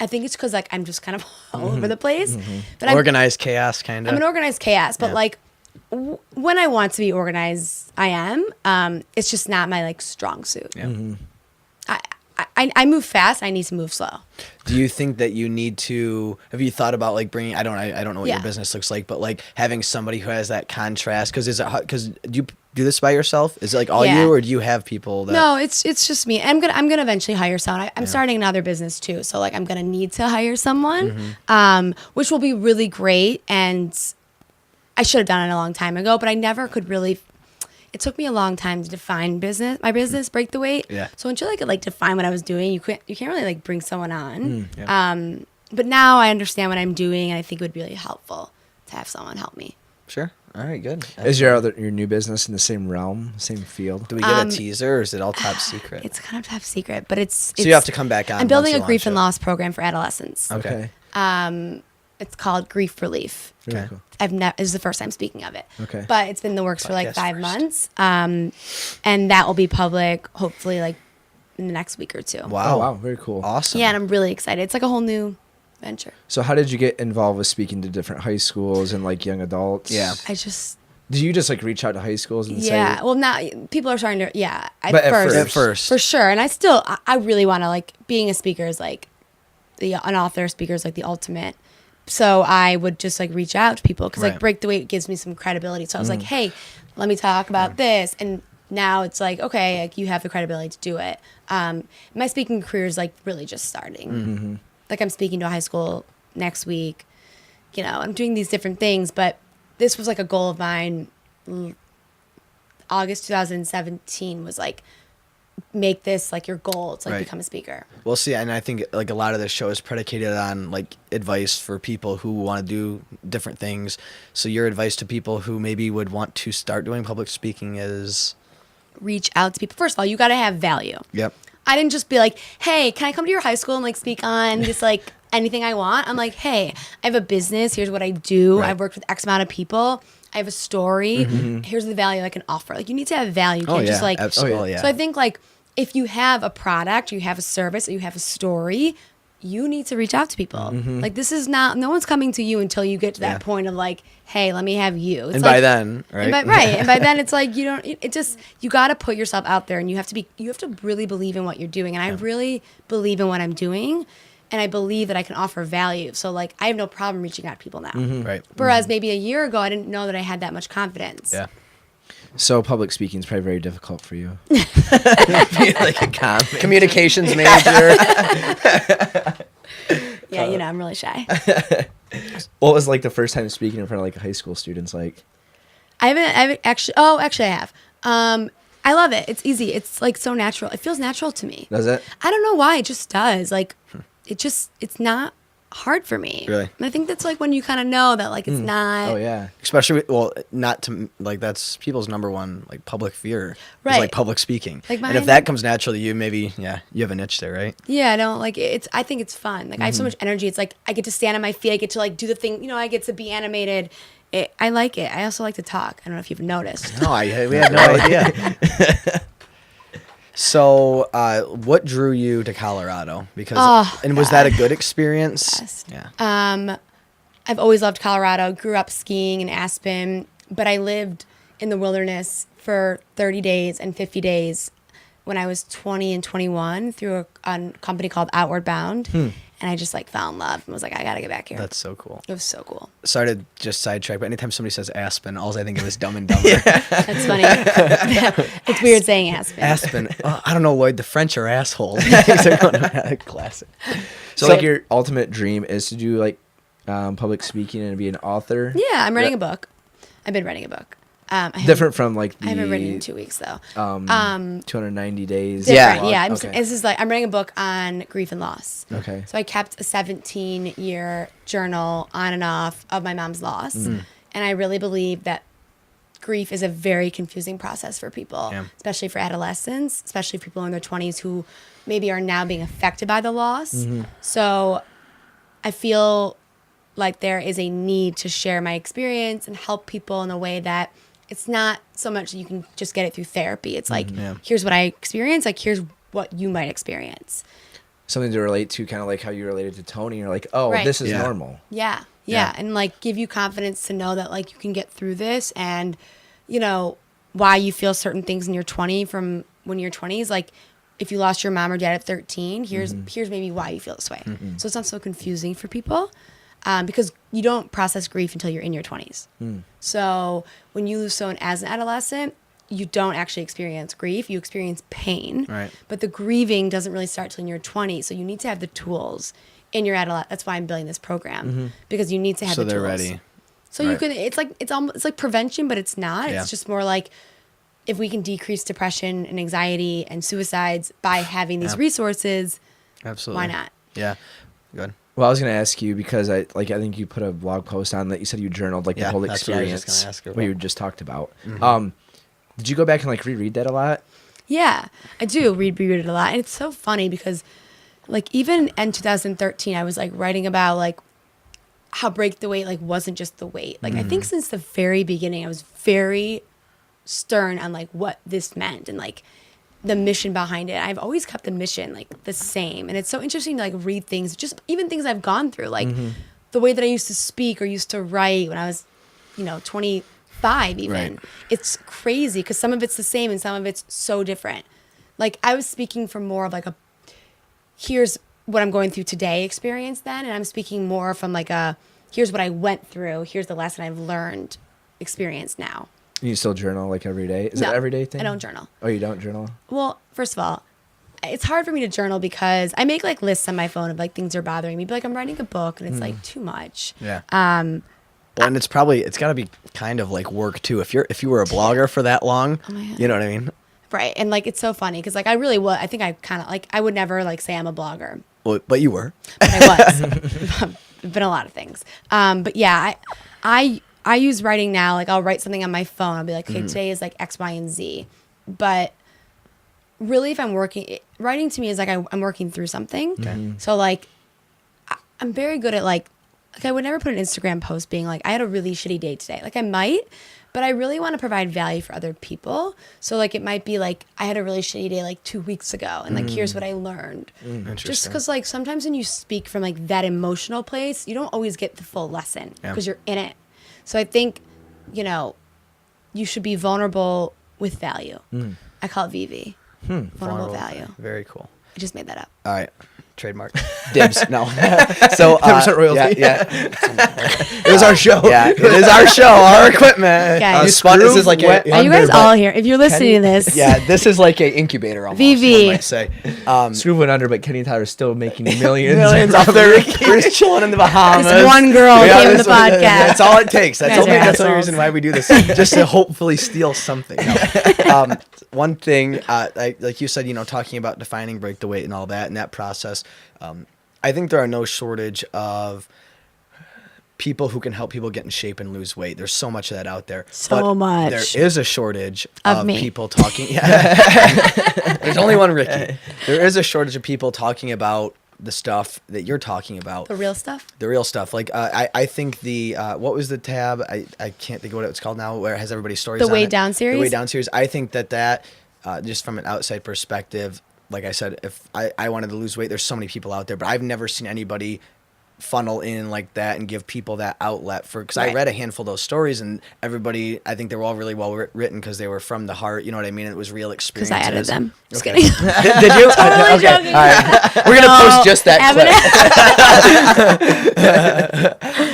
think it's because like I'm just kind of all over the place. But
Organized chaos, kind of.
I'm an organized chaos, but
Yeah.
like when I want to be organized, I am. It's just not my like strong suit.
Yeah.
I move fast. I need to move slow.
Do you think that you need to? Have you thought about like bringing? I don't know what
Yeah.
your business looks like, but like having somebody who has that contrast. Because do you do this by yourself? Is it like all
Yeah.
you, or do you have people that?
No, it's just me. I'm gonna eventually hire someone. I'm starting another business too, so like I'm gonna need to hire someone, which will be really great. And I should have done it a long time ago, but I never could really. It took me a long time to define my business, Break the Weight.
Yeah.
So until I could like define what I was doing, you can't really like bring someone on.
Yeah.
But now I understand what I'm doing, and I think it would be really helpful to have someone help me.
Sure. All right. Good.
Is your new business in the same realm, same field?
Do we get a teaser, or is it all top secret?
It's kind of top secret, but it's
So you have to come back on
I'm building
once
a
you
grief and
launch
loss program for adolescents.
Okay.
It's called Grief Relief.
Very
Okay.
cool.
This is the first time speaking of it.
Okay.
But it's been in the works for like
Podcast
5
first.
months. And that will be public hopefully like in the next week or two.
Wow.
Oh, wow. Very cool.
Awesome.
Yeah, and I'm really excited. It's like a whole new venture.
So how did you get involved with speaking to different high schools and like young adults?
Yeah.
Did you just like reach out to high schools and
Yeah.
say,
Well, now people are starting to, yeah.
But at
first.
For sure. And I really want to like, being a speaker is like, an author speaker is like the ultimate. So I would just like reach out to people because
Right.
like Break the Weight gives me some credibility. So I was like, hey, let me talk about this. And now it's like, okay, like you have the credibility to do it. My speaking career is like really just starting. Like I'm speaking to a high school next week. You know, I'm doing these different things, but this was like a goal of mine. August 2017 was like, make this like your goal to like
Right.
become a speaker.
Well, see, and I think like a lot of this show is predicated on like advice for people who want to do different things. So your advice to people who maybe would want to start doing public speaking is,
Reach out to people. First of all, you got to have value.
yep,
I didn't just be like, hey, can I come to your high school and like speak on just like anything I want? I'm like, hey, I have a business. Here's what I do.
Right.
I've worked with X amount of people. I have a story. Here's the value I can offer. Like you need to have value. You can't just like,
absolutely, yeah.
So I think like if you have a product, or you have a service, or you have a story, you need to reach out to people. Like this is not, no one's coming to you until you get to that
Yeah.
point of like, hey, let me have you. It's
and
like,
by then, right?
And by then it's like, you don't, it just, you got to put yourself out there and you have to really believe in what you're doing. And I really believe in what I'm doing. And I believe that I can offer value. So like, I have no problem reaching out to people now.
right?
Whereas maybe a year ago, I didn't know that I had that much confidence.
Yeah.
so public speaking is probably very difficult for you?
Like a communications manager.
Yeah, I'm really shy.
What was like the first time speaking in front of like high school students like?
I haven't actually. Oh, actually, I have. I love it. It's easy. It's like so natural. It feels natural to me.
Does it?
I don't know why. It just does. Like, it's not hard for me.
Really?
And I think that's like when you kind of know that like it's not.
Oh yeah.
Especially not to like that's people's number one like public fear. Is,
Right.
like public speaking.
Like
and if that comes naturally, you maybe you have a niche there, right?
Yeah, I don't like it's. I think it's fun. Like I have so much energy. It's like I get to stand on my feet. I get to like do the thing. I get to be animated. I like it. I also like to talk. I don't know if you've noticed.
No, we had no idea. So, what drew you to Colorado? Because was that a good experience?
Best.
Yeah.
I've always loved Colorado. Grew up skiing in Aspen, but I lived in the wilderness for 30 days and 50 days when I was 20 and 21 through a company called Outward Bound. And I just like fell in love and was like, I got to get back here.
That's so cool.
It was so cool.
Sorry to just sidetrack, but anytime somebody says Aspen, all I think of is Dumb and Dumber.
That's funny. It's weird saying Aspen.
Aspen. I don't know, Lloyd. The French are assholes. Classic.
So like your ultimate dream is to do like public speaking and be an author?
Yeah, I'm writing a book. I've been writing a book.
Different from like the...
I haven't written in 2 weeks though.
290 days.
Different,
blog.
yeah.
Okay.
This is like I'm writing a book on grief and loss.
Okay.
So I kept a 17-year journal on and off of my mom's loss, and I really believe that grief is a very confusing process for people, especially for adolescents, especially for people in their 20s who maybe are now being affected by the loss. So I feel like there is a need to share my experience and help people in a way that it's not so much that you can just get it through therapy. It's like, here's what I experienced. Like, here's what you might experience.
Something to relate to, kind of like how you related to Tony. You're like, oh, this is normal.
Yeah. And like give you confidence to know that like you can get through this, and why you feel certain things in your 20 from when you're 20s. Like if you lost your mom or dad at 13, here's maybe why you feel this way. So it's not so confusing for people. Because you don't process grief until you're in your 20s. So when you lose someone as an adolescent, you don't actually experience grief. You experience pain.
Right.
But the grieving doesn't really start till in your 20s. So you need to have the tools in your adolescence. That's why I'm building this program, because you need to have the tools.
So they're ready.
So you can. It's almost like prevention, but it's not.
Yeah.
It's just more like if we can decrease depression and anxiety and suicides by having these resources.
Absolutely.
Why not?
Yeah. Good.
Well, I was going to ask you because I think you put a blog post on that you said you journaled like the whole
that's what I was
experience,
just gonna ask about.
what you just talked about. Did you go back and like reread that a lot?
Yeah, I do read it a lot. And it's so funny because like even in 2013, I was like writing about like how Break the Weight like wasn't just the weight. Like I think since the very beginning, I was very stern on like what this meant and like the mission behind it. I've always kept the mission like the same. And it's so interesting to like read things, just even things I've gone through, like the way that I used to speak or used to write when I was, 25 even.
Right.
It's crazy because some of it's the same and some of it's so different. Like I was speaking from more of like a, here's what I'm going through today experience then. And I'm speaking more from like a, here's what I went through. Here's the lesson I've learned experience now.
You still journal like every day? Is it
No,
an everyday thing?
I don't journal.
Oh, you don't journal?
Well, first of all, it's hard for me to journal because I make like lists on my phone of like things are bothering me. But like I'm writing a book and it's like too much.
Yeah. Well, and it's got to be kind of like work too. If you were a blogger for that long, you know what I mean?
Right. And like it's so funny because like I really would. I think I kind of like I would never like say I'm a blogger.
Well, but you were.
But I was. Been a lot of things. But yeah, I use writing now. Like I'll write something on my phone. I'll be like, okay, today is like X, Y, and Z. But really, if I'm working, writing to me is like I'm working through something. Okay. So like, I'm very good at like I would never put an Instagram post being like, I had a really shitty day today. Like I might, but I really want to provide value for other people. So like it might be like, I had a really shitty day like 2 weeks ago. And like, here's what I learned. Just because like sometimes when you speak from like that emotional place, you don't always get the full lesson because you're in it. So I think, you should be vulnerable with value. I call it VV. Vulnerable value.
Very cool.
I just made that up.
All right. trademark. Dibs. No. So
10% royalty.
Yeah.
It was our show.
Yeah, it is our show. Our equipment.
Guys,
This is like
are you guys all here? If you're listening to this,
yeah, this is like an incubator almost.
VV.
One might say.
Skroove went under, but Kenny and Tyler are still making millions.
Millions off there. We're just chilling in the Bahamas.
this one girl came in the podcast.
That's all it takes. That's
Guys
the
are
only
assholes.
reason why we do this, just to hopefully steal something. No. One thing, like you said, talking about defining break the weight and all that, and that process. I think there are no shortage of people who can help people get in shape and lose weight. There's so much of that out there.
So much.
There is a shortage
of
people talking. Yeah. There's only one Ricki. There is a shortage of people talking about the stuff that you're talking about.
The real stuff?
The real stuff. Like, I think what was the tab? I can't think of what it's called now, where it has everybody's stories on it.
The Way Down series?
The Way Down series. I think that just from an outside perspective, like I said, if I wanted to lose weight, there's so many people out there, but I've never seen anybody funnel in like that and give people that outlet for, because I read a handful of those stories, and everybody, I think they were all really well written because they were from the heart, you know what I mean? It was real experiences.
Because I edited them. Just
kidding.
kidding.
Did you?
Totally
Okay.
joking.
All right. We're gonna post just that clip.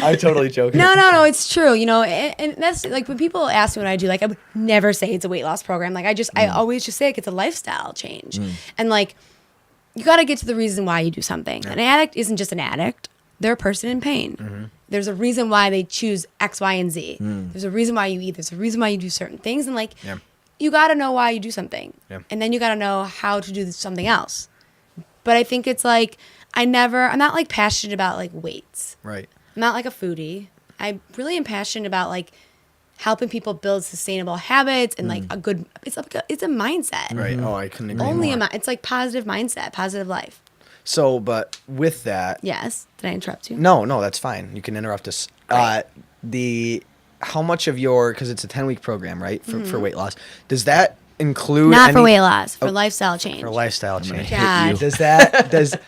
I'm totally joking.
No, it's true. And that's like when people ask me what I do, like I would never say it's a weight loss program. Like I always just say like, it's a lifestyle change. And like, you got to get to the reason why you do something. An addict isn't just an addict. They're a person in pain. There's a reason why they choose X, Y, and Z. There's a reason why you eat. There's a reason why you do certain things. And like, you got to know why you do something. And then you got to know how to do something else. But I think it's like, I'm not like passionate about like weights.
Right.
I'm not like a foodie. I really am passionate about like helping people build sustainable habits and like it's a mindset.
Right. Oh, I couldn't agree more.
It's like positive mindset, positive life.
So, but with that.
Yes. Did I interrupt you?
No, that's fine. You can interrupt us.
Right.
How much of because it's a 10-week program, right? For weight loss. Does that include
Not for weight loss, for lifestyle change.
For lifestyle change.
God.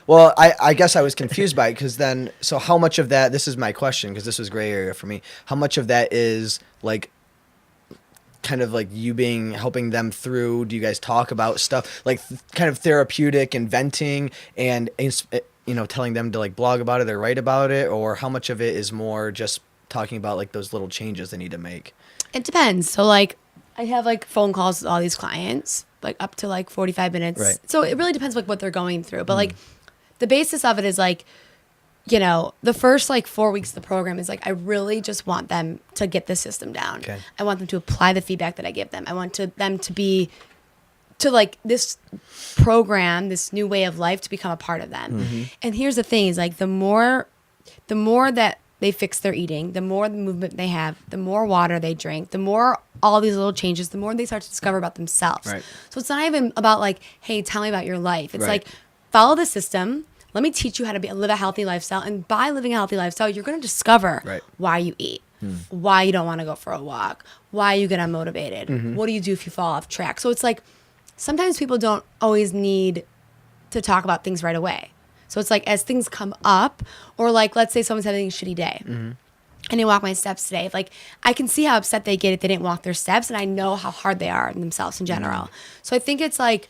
Well, I guess I was confused by it, because then, so how much of that, this is my question, because this was gray area for me, how much of that is like kind of like you helping them through? Do you guys talk about stuff like kind of therapeutic and venting and telling them to like blog about it or write about it, or how much of it is more just talking about like those little changes they need to make?
It depends. So like I have like phone calls with all these clients, like up to like 45 minutes.
Right.
So it really depends like what they're going through. But like the basis of it is like, the first like 4 weeks of the program is like, I really just want them to get the system down.
Okay.
I want them to apply the feedback that I give them. I want them to be, to like this program, this new way of life to become a part of them. And here's the thing is like, the more that they fix their eating, the more the movement they have, the more water they drink, the more all these little changes, the more they start to discover about themselves.
Right.
So it's not even about like, hey, tell me about your life. It's
Right.
like, follow the system. Let me teach you how to live a healthy lifestyle. And by living a healthy lifestyle, you're going to discover why you eat, why you don't want to go for a walk, why you get unmotivated. What do you do if you fall off track? So it's like, sometimes people don't always need to talk about things right away. So it's like, as things come up, or like, let's say someone's having a shitty day. And they walk my steps today. Like, I can see how upset they get if they didn't walk their steps, and I know how hard they are on themselves in general. So I think it's like,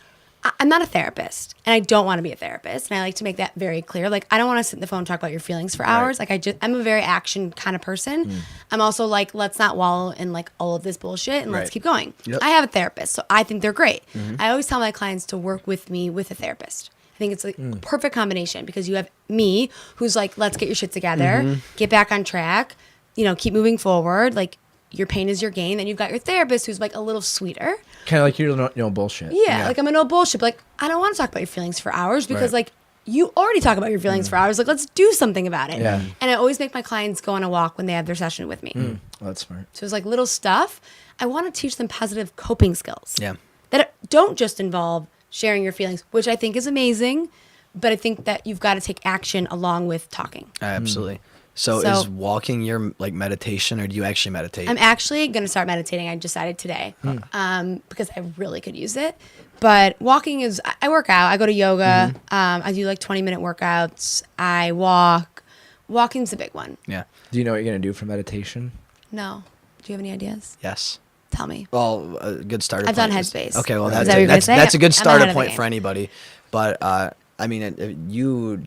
I'm not a therapist, and I don't want to be a therapist, and I like to make that very clear. Like, I don't want to sit on the phone and talk about your feelings for hours. Like, I'm a very action kind of person. I'm also like, let's not wallow in like all of this bullshit, and let's keep going.
Yep.
I have a therapist, so I think they're great. I always tell my clients to work with me with a therapist. I think it's like a perfect combination, because you have me, who's like, let's get your shit together, get back on track, keep moving forward. Like, your pain is your gain. Then you've got your therapist, who's like a little sweeter.
Kind of like you're no bullshit.
Yeah, like I'm a no bullshit. But like, I don't want to talk about your feelings for hours, because like, you already talk about your feelings for hours. Like, let's do something about it.
Yeah.
And I always make my clients go on a walk when they have their session with me.
Well, that's smart.
So it's like little stuff. I want to teach them positive coping skills.
Yeah.
That don't just involve sharing your feelings, which I think is amazing, but I think that you've got to take action along with talking.
Absolutely. So is walking your like meditation, or do you actually meditate?
I'm actually going to start meditating. I decided today because I really could use it. But walking is, I work out. I go to yoga. I do like 20-minute workouts. I walk. Walking's a big one.
Yeah.
Do you know what you're going to do for meditation?
No. Do you have any ideas?
Yes.
Tell me.
Well, a good starter
I've
point.
done Headspace.
Okay, well,
Is that what you're gonna say?
that's a good
I'm ahead
starter
of the
point
game.
for anybody. But I mean, you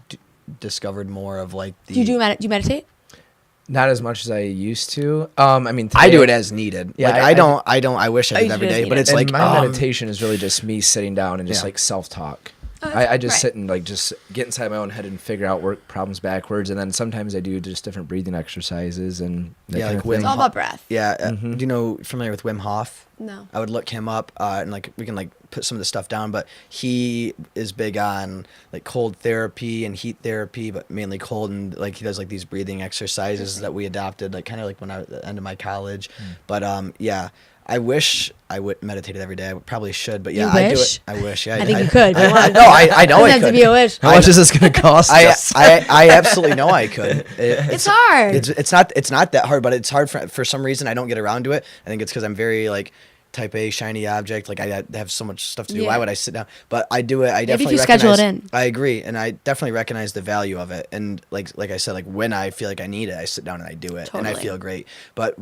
discovered more of like the.
Do you meditate?
Not as much as I used to. I mean, today,
I do it as needed.
Yeah,
like, I don't. I wish I did every day, but it's like
my meditation is really just me sitting down and just like self-talk. I just sit and like just get inside my own head and figure out work problems backwards, and then sometimes I do just different breathing exercises and
like
it's all about breath.
Yeah, do you know familiar with Wim Hof?
No.
I would look him up and like we can like put some of the stuff down, but he is big on like cold therapy and heat therapy, but mainly cold, and like he does like these breathing exercises that we adopted like kind of like when I was at the end of my college. But yeah. I wish I would meditate every day. I probably should, but yeah, I do it. I wish. Yeah,
I think you could.
No, I know I could.
It doesn't have to be a wish.
How much is this going to cost us?
I absolutely know I could.
It's hard.
It's not that hard, but it's hard for some reason I don't get around to it. I think it's because I'm very like type A shiny object. Like I have so much stuff to do. Why would I sit down? But I do it. I definitely
if you schedule it in.
I agree, and I definitely recognize the value of it. And like I said, like when I feel like I need it, I sit down and I do it,
Totally.
and I feel great. But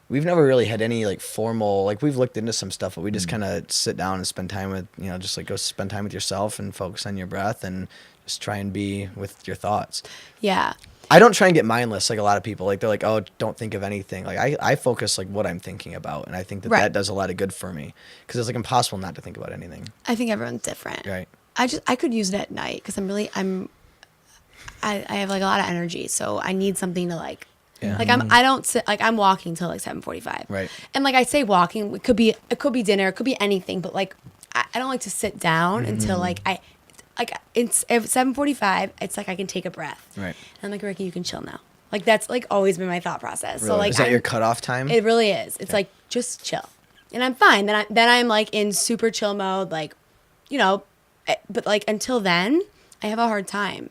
we've never really had any like formal, like we've looked into some stuff, but we just kind of sit down and spend time with, just like go spend time with yourself and focus on your breath and just try and be with your thoughts.
Yeah.
I don't try and get mindless like a lot of people. Like they're like, oh, don't think of anything. Like I focus like what I'm thinking about, and I think that does a lot of good for me because it's like impossible not to think about anything.
I think everyone's different.
Right.
I could use it at night because I have like a lot of energy, so I need something to like.
Yeah.
Like I don't sit like I'm walking till like 7:45.
Right.
And like I say walking, it could be dinner, it could be anything, but like I don't like to sit down until like it's at 7:45, it's like I can take a breath.
Right.
And I'm like, Ricki, you can chill now. Like that's like always been my thought process.
Really?
So like
is that your cutoff time?
It really is. It's like just chill. And I'm fine. Then I'm like in super chill mode, like, but like until then, I have a hard time.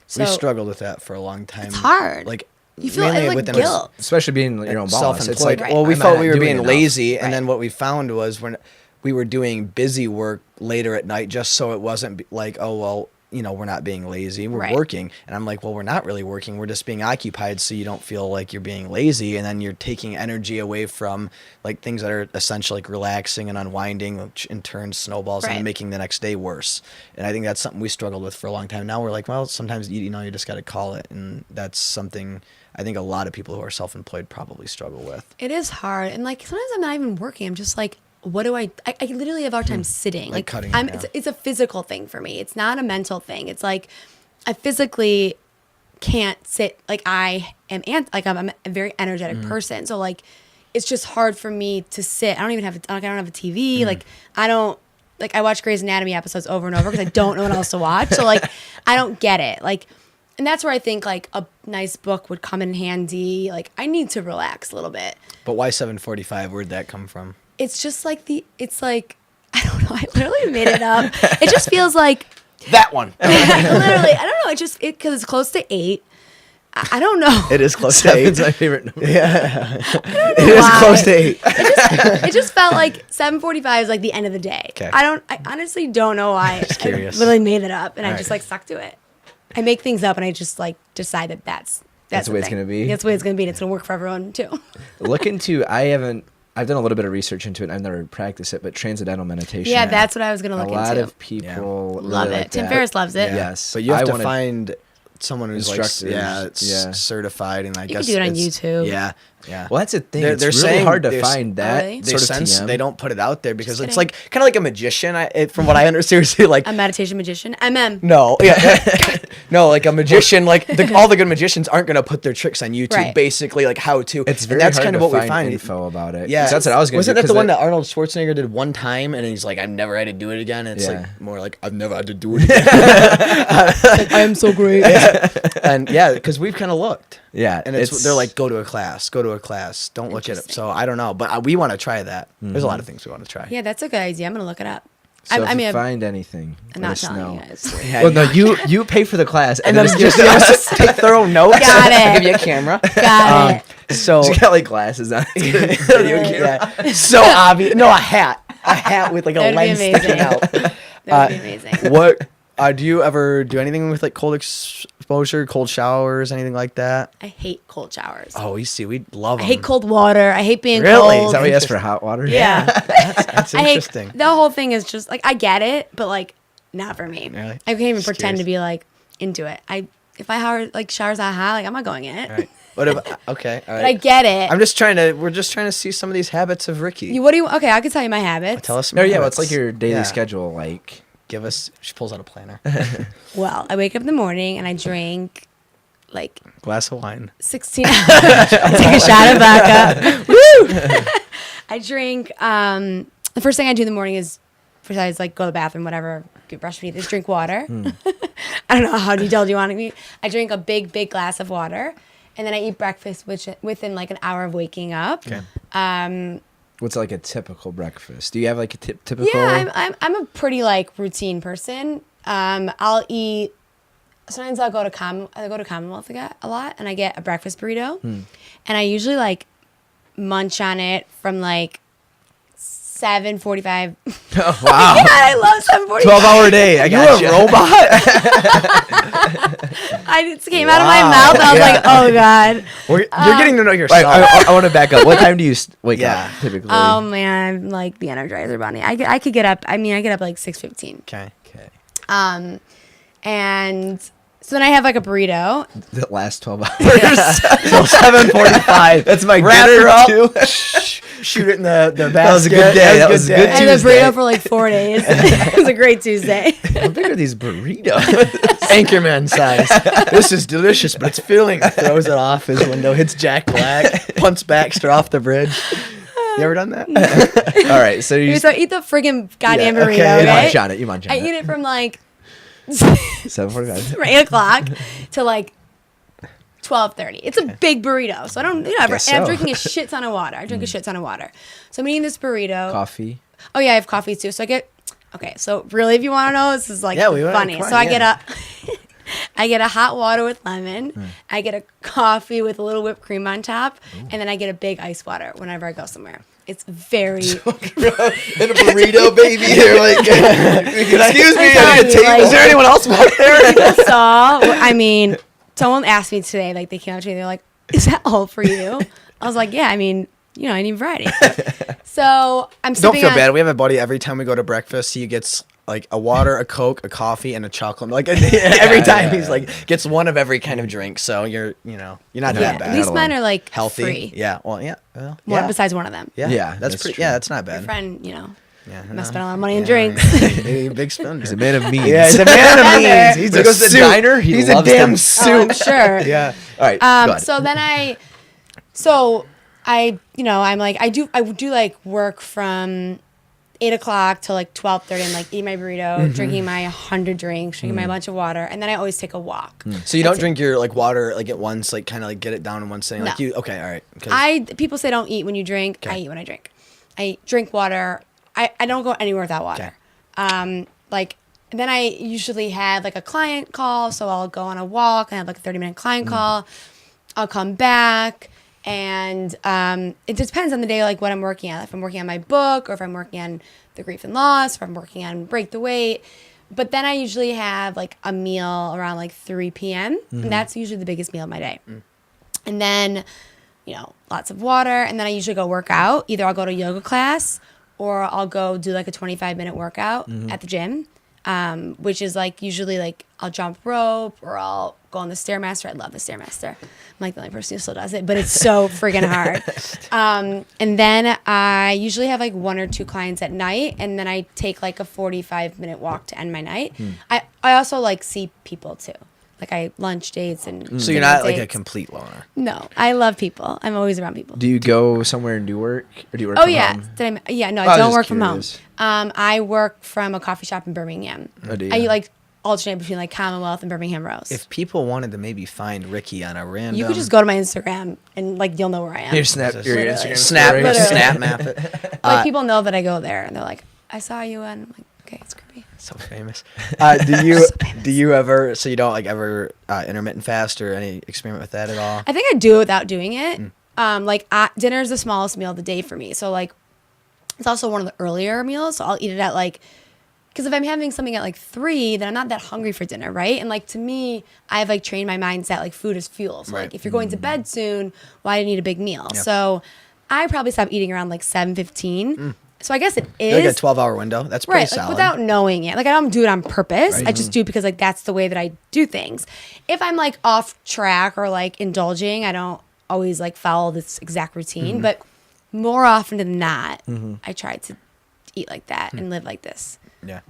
So
we struggled with that for a long time.
It's hard.
Like
you feel like guilt.
Especially being your own boss.
Self-employed.
It's like,
well, we felt we were being lazy,
Right.
and then what we found was when we were doing busy work later at night, just so it wasn't like, oh, well, we're not being lazy, we're working. And I'm like, well, we're not really working, we're just being occupied, so you don't feel like you're being lazy, and then you're taking energy away from like things that are essentially like relaxing and unwinding, which in turn snowballs and making the next day worse. And I think that's something we struggled with for a long time. Now we're like, well, sometimes you just got to call it, and that's something I think a lot of people who are self-employed probably struggle with.
It is hard, and like sometimes I'm not even working. I'm just like, what do I literally have a hard time sitting.
Like cutting.
It's a physical thing for me. It's not a mental thing. It's like I physically can't sit. Like I'm a very energetic person. So like it's just hard for me to sit. I don't have a TV. Like I watch Grey's Anatomy episodes over and over because I don't know what else to watch. So like I don't get it. Like, and that's where I think like a nice book would come in handy. Like I need to relax a little bit.
But why 7:45? Where'd that come from?
It's just like I don't know. I literally made it up. It just feels like
that one.
Literally, I don't know. Because it's close to 8. I don't know.
It is close to 8.
It's my favorite number.
Yeah.
It
is close to 8.
It just felt like 7:45 is like the end of the day.
Okay.
I honestly don't know why.
Just curious.
I literally made it up, and I
All
just
right.
like stuck to it. I make things up, and I just like decide that that's
the way it's gonna be.
That's the way it's gonna be, and it's gonna work for everyone too.
I've done a little bit of research into it. I've never practiced it, but transcendental meditation.
Yeah, that's what I was gonna look into.
A lot of people
love
really
it.
like
Tim
that.
Ferriss loves it.
Yeah.
Yes,
But you have
I
to
wanna-
find someone who's like,
Instructors.
certified, and I
You
guess
can do it on
it's-
YouTube.
Yeah.
Well, that's the thing.
They're
It's really
saying
hard to
they're-
find that
Really?
They
sort of
sense
TM.
they don't put it out there because
Just
it's
kidding.
like kind of like a magician. From what I understand, seriously, like
A meditation magician, MM.
no, yeah, no, like a magician. Like all the good magicians aren't gonna put their tricks on YouTube.
Right.
Basically, like how to.
It's
And
very
that's
hard
kind of
to
what we
find
find.
info about it.
Yeah,
'Cause that's what I was going to
Wasn't
do.
that the
'cause
one that Arnold Schwarzenegger did one time, and he's like, I've never had to do it again. And it's
Yeah.
like more like I've never had to do it again.
I am so great.
Yeah. And yeah, because we've kind of looked.
Yeah,
And they're like, go to a class, don't look at it. So I don't know, but we want to try that. There's a lot of things we want to try.
Yeah, that's a good idea. I'm gonna look it up.
So if you
I'm
find anything,
not
let us
telling
know.
you guys.
Yeah,
Well, no, you pay for the class,
and then just take thorough notes.
Got it.
I'll give you a camera.
Got it.
So
you got like glasses on.
yeah, so obvious. No, a hat with like a
That'd be
lens sticking
amazing.
out.
That would be amazing.
What do you ever do anything with like cold exposure, cold showers, anything like that?
I hate cold showers.
Oh, you see, we love
I
them.
hate cold water. I hate being
Really?
cold.
Is that what you asked for hot water?
Yeah.
That's
I hate
interesting.
the whole thing is just like I get it, but like not for me.
Really?
I can't even
Just
pretend to
curious.
be like into it. If I showers that hot, like I'm not going in it.
All right. What about, okay. All right.
But I get it.
We're just trying to see some of these habits of Ricki.
Okay, I can tell you my habits.
Tell us some
No, yeah,
habits.
what's like your daily
Yeah.
schedule like?
Give us, she pulls out a planner.
Well, I wake up in the morning and I drink like
Glass of wine.
16. I take a shot of vodka. Woo! I drink. The first thing I do in the morning is, besides like go to the bathroom, whatever, get brush my teeth, is drink water. I don't know how detailed you want to be. I drink a big glass of water, and then I eat breakfast, which within like an hour of waking up.
Okay.
What's like a typical breakfast? Do you have like a typical?
Yeah, I'm a pretty like routine person. I'll eat. Sometimes I'll go to Commonwealth a lot, and I get a breakfast burrito, and I usually like munch on it from like 7:45.
Oh, wow.
Yeah, I love 7:45.
12-hour day. I got you. A robot?
It came out of my mouth. I was like, oh God.
You're getting to know
Wait,
yourself.
I want to back up. What time do you wake up typically?
Oh man, I'm like the Energizer Bunny. I could get up. I get up like 6:15.
Okay.
And so then I have like a burrito.
The last 12 hours.
So 7:45.
That's my
Wrap
dinner
her up.
too.
Shoot it in the basket.
That was a good day. That was a good
I had a
Tuesday.
burrito for like 4 days. It was a great Tuesday.
How big are these burritos?
Anchorman size. This is delicious, but it's filling. Throws it off his window, hits Jack Black, punts Baxter off the bridge. You ever done that?
All right, so you
So I eat the friggin' goddamn
Yeah,
burrito,
okay,
you
right?
munch on it. You munch on
I
it.
eat it from like
7:45.
from 8 o'clock to like 12:30. It's a big burrito, so I don't, and
Guess
I'm
so.
drinking a shit ton of water. I drink a shit ton of water. So I'm eating this burrito.
Coffee.
Oh yeah, I have coffee too. So I get, okay, so really, if you want to know, this is like funny.
come on,
So I
yeah.
I get a hot water with lemon. I get a coffee with a little whipped cream on top, and then I get a big ice water whenever I go somewhere. It's very.
In a burrito, baby. You're like, excuse me,
I'm
I need a
telling you,
table.
like-
Is there anyone else back there?
People saw. I mean, someone asked me today. Like they came up to me. They're like, "Is that all for you?" I was like, "Yeah. I mean, I need variety." So I'm.
Don't feel
on,
bad. We have a buddy every time we go to breakfast. He gets like a water, a Coke, a coffee, and a chocolate. Like every time he's like gets one of every kind of drink. So you're not
Yeah,
that bad.
these men are like
Healthy.
free.
Yeah. Well, yeah. Well,
One
yeah.
besides one of them.
Yeah.
Yeah,
That's
that's
pretty.
true.
Yeah, that's not
My
bad.
friend,
Yeah.
I spent a lot of money on drinks.
He's a big spender.
He's a man of means.
Yeah, he's a man of means. He's
When he
a
goes to the
suit.
diner, he
He's a
loves
damn
them.
Oh, I'm
suit.
sure.
Yeah.
All right, go ahead.
So then I'm like, I do like work from 8 o'clock till like 12:30. I'm like eating my burrito, drinking my 100 drinks, drinking my bunch of water, and then I always take a walk.
So you don't drink your like water like at once, like kind of like get it down in one sitting. Like
No.
you, okay, all right. 'Cause-
People say don't eat when you drink. I eat when I drink. I drink water. I don't go anywhere without water. Like then I usually have like a client call, so I'll go on a walk and have like a 30-minute client call. I'll come back, and it just depends on the day, like what I'm working on. If I'm working on my book, or if I'm working on the grief and loss, or if I'm working on Break the Weight. But then I usually have like a meal around like 3 p.m. And that's usually the biggest meal of my day. And then, lots of water. And then I usually go work out. Either I'll go to yoga class, or I'll go do like a 25-minute workout at the gym, which is like usually like I'll jump rope, or I'll go on the Stairmaster. I love the Stairmaster. I'm like the only person who still does it, but it's so friggin' hard. And then I usually have like 1 or 2 clients at night, and then I take like a 45-minute walk to end my night. I also like see people too. Like I lunch dates and
so you're
dinner
not like a
dates.
complete loner.
No, I love people. I'm always around people.
Do you go somewhere and do work, or do you work
Oh
from
yeah,
home?
no,
I
I
was
don't
just
work
curious.
from home. I work from a coffee shop in Birmingham.
Oh, do you?
I like alternate between like Commonwealth and Birmingham Rose.
If people wanted to maybe find Ricki on a random,
You could just go to my Instagram and like you'll know where I am.
Your Instagram
snap
story.
snap map it.
Like people know that I go there, and they're like, "I saw you," and I'm like, "Okay, it's creepy."
So famous. Do you ever? So you don't like ever intermittent fast or any experiment with that at all?
I think I do it without doing it. Dinner is the smallest meal of the day for me, so like it's also one of the earlier meals. So I'll eat it at like. Because if I'm having something at like 3, then I'm not that hungry for dinner, right? And like to me, I've like trained my mindset like food is fuel. So
Right.
like if you're going to bed soon, why do you need a big meal?
Yep.
So I probably stop eating around like 7:15. So I guess it is.
Like a 12-hour window. That's pretty
right,
solid.
like without knowing it. Like I don't do it on purpose.
Right.
I just do it because like that's the way that I do things. If I'm like off track or like indulging, I don't always like follow this exact routine. But more often than not, I try to eat like that and live like this.
Yeah.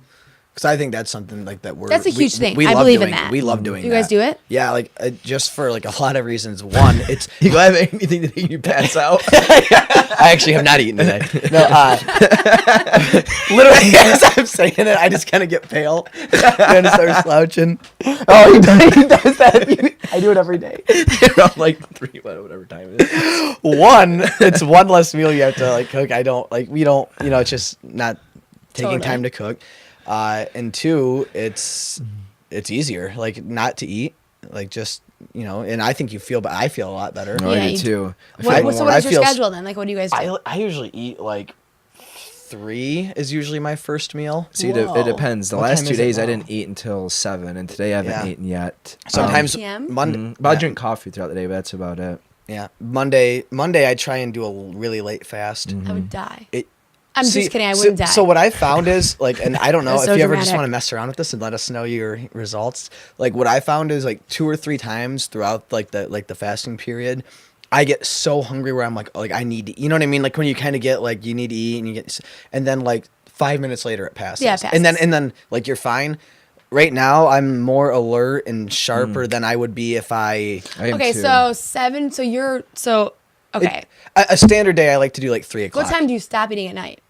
Because I think that's something like that.
That's a huge thing.
We
I
love
believe in
doing,
that.
We love doing
You
that.
guys do it?
Yeah, like just for like a lot of reasons. One, it's
You go have anything that you pass out?
I actually have not eaten today. No, literally as I'm saying it, I just kind of get pale and start slouching. Oh, he does that. I do it every day.
Around like 3, whatever time it is.
It's one less meal you have to like cook. We don't, it's just not taking
Totally.
time to cook. And 2, it's easier, like not to eat, like just, and I think but I feel a lot better.
No,
Yeah,
I
you
do too.
So what is your schedule then? Like what do you guys do?
I usually eat like 3 is usually my first meal.
See, it
Whoa.
depends. The
What
last
time
2
is it
days I
now?
didn't eat until 7, and today I haven't
Yeah.
eaten yet.
Sometimes
PM?
Monday.
But I drink coffee throughout the day, but that's about it.
Yeah, Monday I try and do a really late fast.
I would die.
It-
I'm
See,
just kidding. I wouldn't die.
So what I found is like, and I don't know if
That's so
you ever just
dramatic.
want to mess around with this and let us know your results. Like what I found is like 2 or 3 times throughout the fasting period, I get so hungry where I'm like I need to, you know what I mean? Like when you kind of get like you need to eat and then like 5 minutes later it passes.
Yeah, it
And then like you're fine. Right now I'm more alert and sharper than I would be if
I am
okay,
too.
so 7. Okay.
a standard day I like to do like 3 o'clock.
What time do you stop eating at night?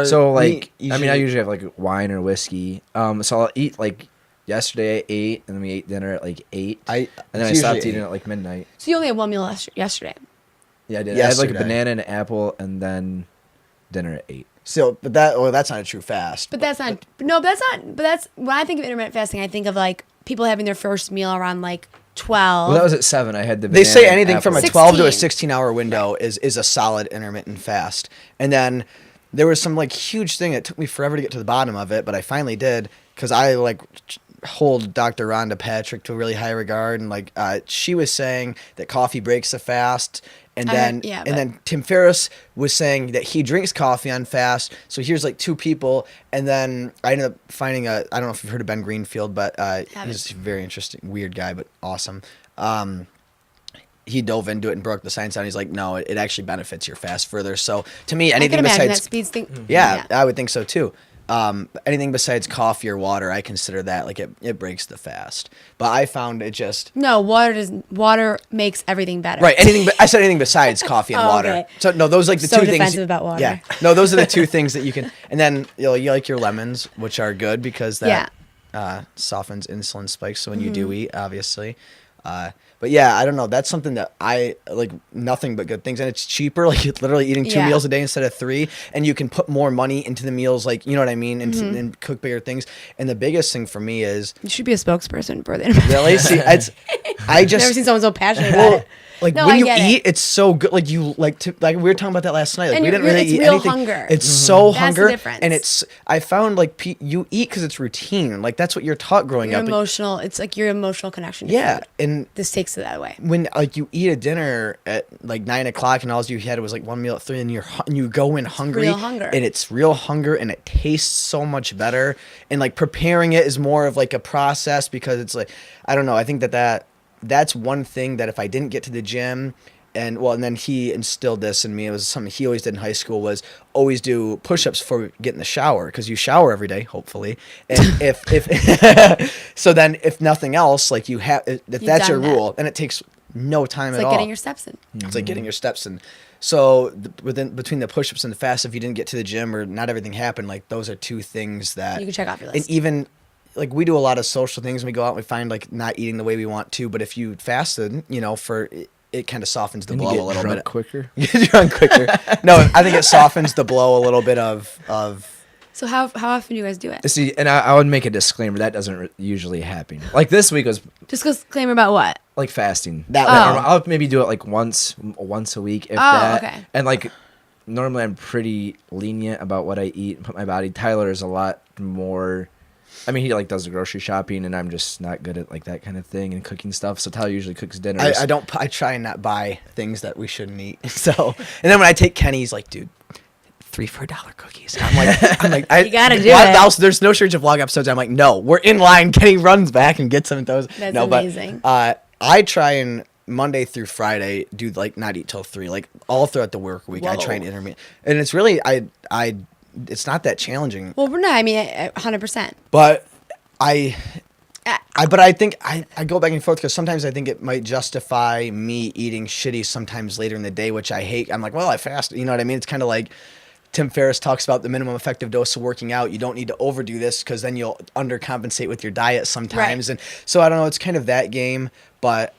So
We
like, I usually have like wine or whiskey. So I'll eat like yesterday at 8, and then we ate dinner at like 8. And then I
it's
stopped
usually
eating
8.
at like midnight.
So you only had one meal yesterday.
Yeah, I did. I had like a
Yesterday.
banana and an apple, and then dinner at 8.
So, but that's not a true fast.
But that's not. No, but that's not. But that's when I think of intermittent fasting. I think of like people having their first meal around like 12.
Well, that was at 7. I had the.
They
banana
say
and
anything from a
apple.
12 to a
16.
16-hour window is a solid intermittent fast. And then there was some like huge thing that took me forever to get to the bottom of it, but I finally did because I like hold Dr. Rhonda Patrick to a really high regard, and like she was saying that coffee breaks the fast. And then, then Tim Ferriss was saying that he drinks coffee on fast. So here's like 2 people, and then I ended up finding I don't know if you've heard of Ben Greenfield, but he's a very interesting, weird guy, but awesome. He dove into it and broke the science down. He's like, no, it actually benefits your fast further. So to me, anything
I can imagine
besides
that speeds thing.
yeah, I would think so too. Anything besides coffee or water, I consider that like it breaks the fast. But I found it just
No, water makes everything better.
right. I said anything besides coffee and
Oh,
water.
okay.
So no, those are like the
So
2 things.
defensive about water.
Yeah, no, those are the 2 things that you can. And then you like your lemons, which are good because that softens insulin spikes. So when you do eat, obviously. But yeah, I don't know. That's something that I like. Nothing but good things, and it's cheaper. Like you're literally eating 2 meals a day instead of 3, and you can put more money into the meals. Like you know what I mean, and cook bigger things. And the biggest thing for me is
You should be a spokesperson for the intermittent.
really see. I just
Never seen someone so passionate about it.
like
No,
when
I
you
get it.
eat, it's so good. Like you like we were talking about that last night. Like
And
we didn't
it's
really eat
real
anything.
hunger.
It's so
That's the
hunger,
difference.
and I found like you eat because it's routine. Like that's what you're taught growing
Your
up.
emotional. It's like your emotional connection. To
Yeah,
food.
and
This takes it that way.
when like you eat a dinner at like 9 o'clock and all you had was like 1 meal at 3, and you go in hungry,
real hunger.
and it's real hunger, and it tastes so much better. And like preparing it is more of like a process because it's like I don't know. I think that's one thing that if I didn't get to the gym. And then he instilled this in me. It was something he always did in high school was always do push-ups before we get in the shower because you shower every day, hopefully. And if so, then if nothing else, like that's your
done that.
rule, and it takes no time
It's
at
like
all.
getting your steps in.
It's like getting your steps in. So between the push-ups and the fast, if you didn't get to the gym or not everything happened, like those are 2 things that
You can check off your
And
list.
even like we do a lot of social things, and we go out and we find like not eating the way we want to. But if you fasted, it kind of softens the
And you
blow
get
a little
drunk
bit
quicker.
You get drunk quicker. No, I think it softens the blow a little bit of.
So how often do you guys do it?
See, and I would make a disclaimer that doesn't usually happen. Like this week was
Just disclaimer about what?
like fasting.
That
Oh.
I'll maybe do it like once a week if that.
Okay.
And like normally I'm pretty lenient about what I eat and put my body. Tyler is a lot more. I mean, he like does the grocery shopping, and I'm just not good at like that kind of thing and cooking stuff. So Tyler usually cooks dinners.
I try and not buy things that we shouldn't eat. So, and then when I take Kenny, he's like, dude, 3 for $1 cookies. I'm like,
You gotta do it.
There's no shortage of vlog episodes. I'm like, no, we're in line. Kenny runs back and gets some of those.
That's
no,
amazing.
But I try and Monday through Friday do like not eat till 3, like all throughout the work week. I try and intermittent, and it's really it's not that challenging.
Well, no, I mean 100%.
But but I think I go back and forth because sometimes I think it might justify me eating shitty sometimes later in the day, which I hate. I'm like, well, I fast. You know what I mean? It's kind of like Tim Ferriss talks about the minimum effective dose of working out. You don't need to overdo this because then you'll undercompensate with your diet sometimes. Right. And so I don't know. It's kind of that game. But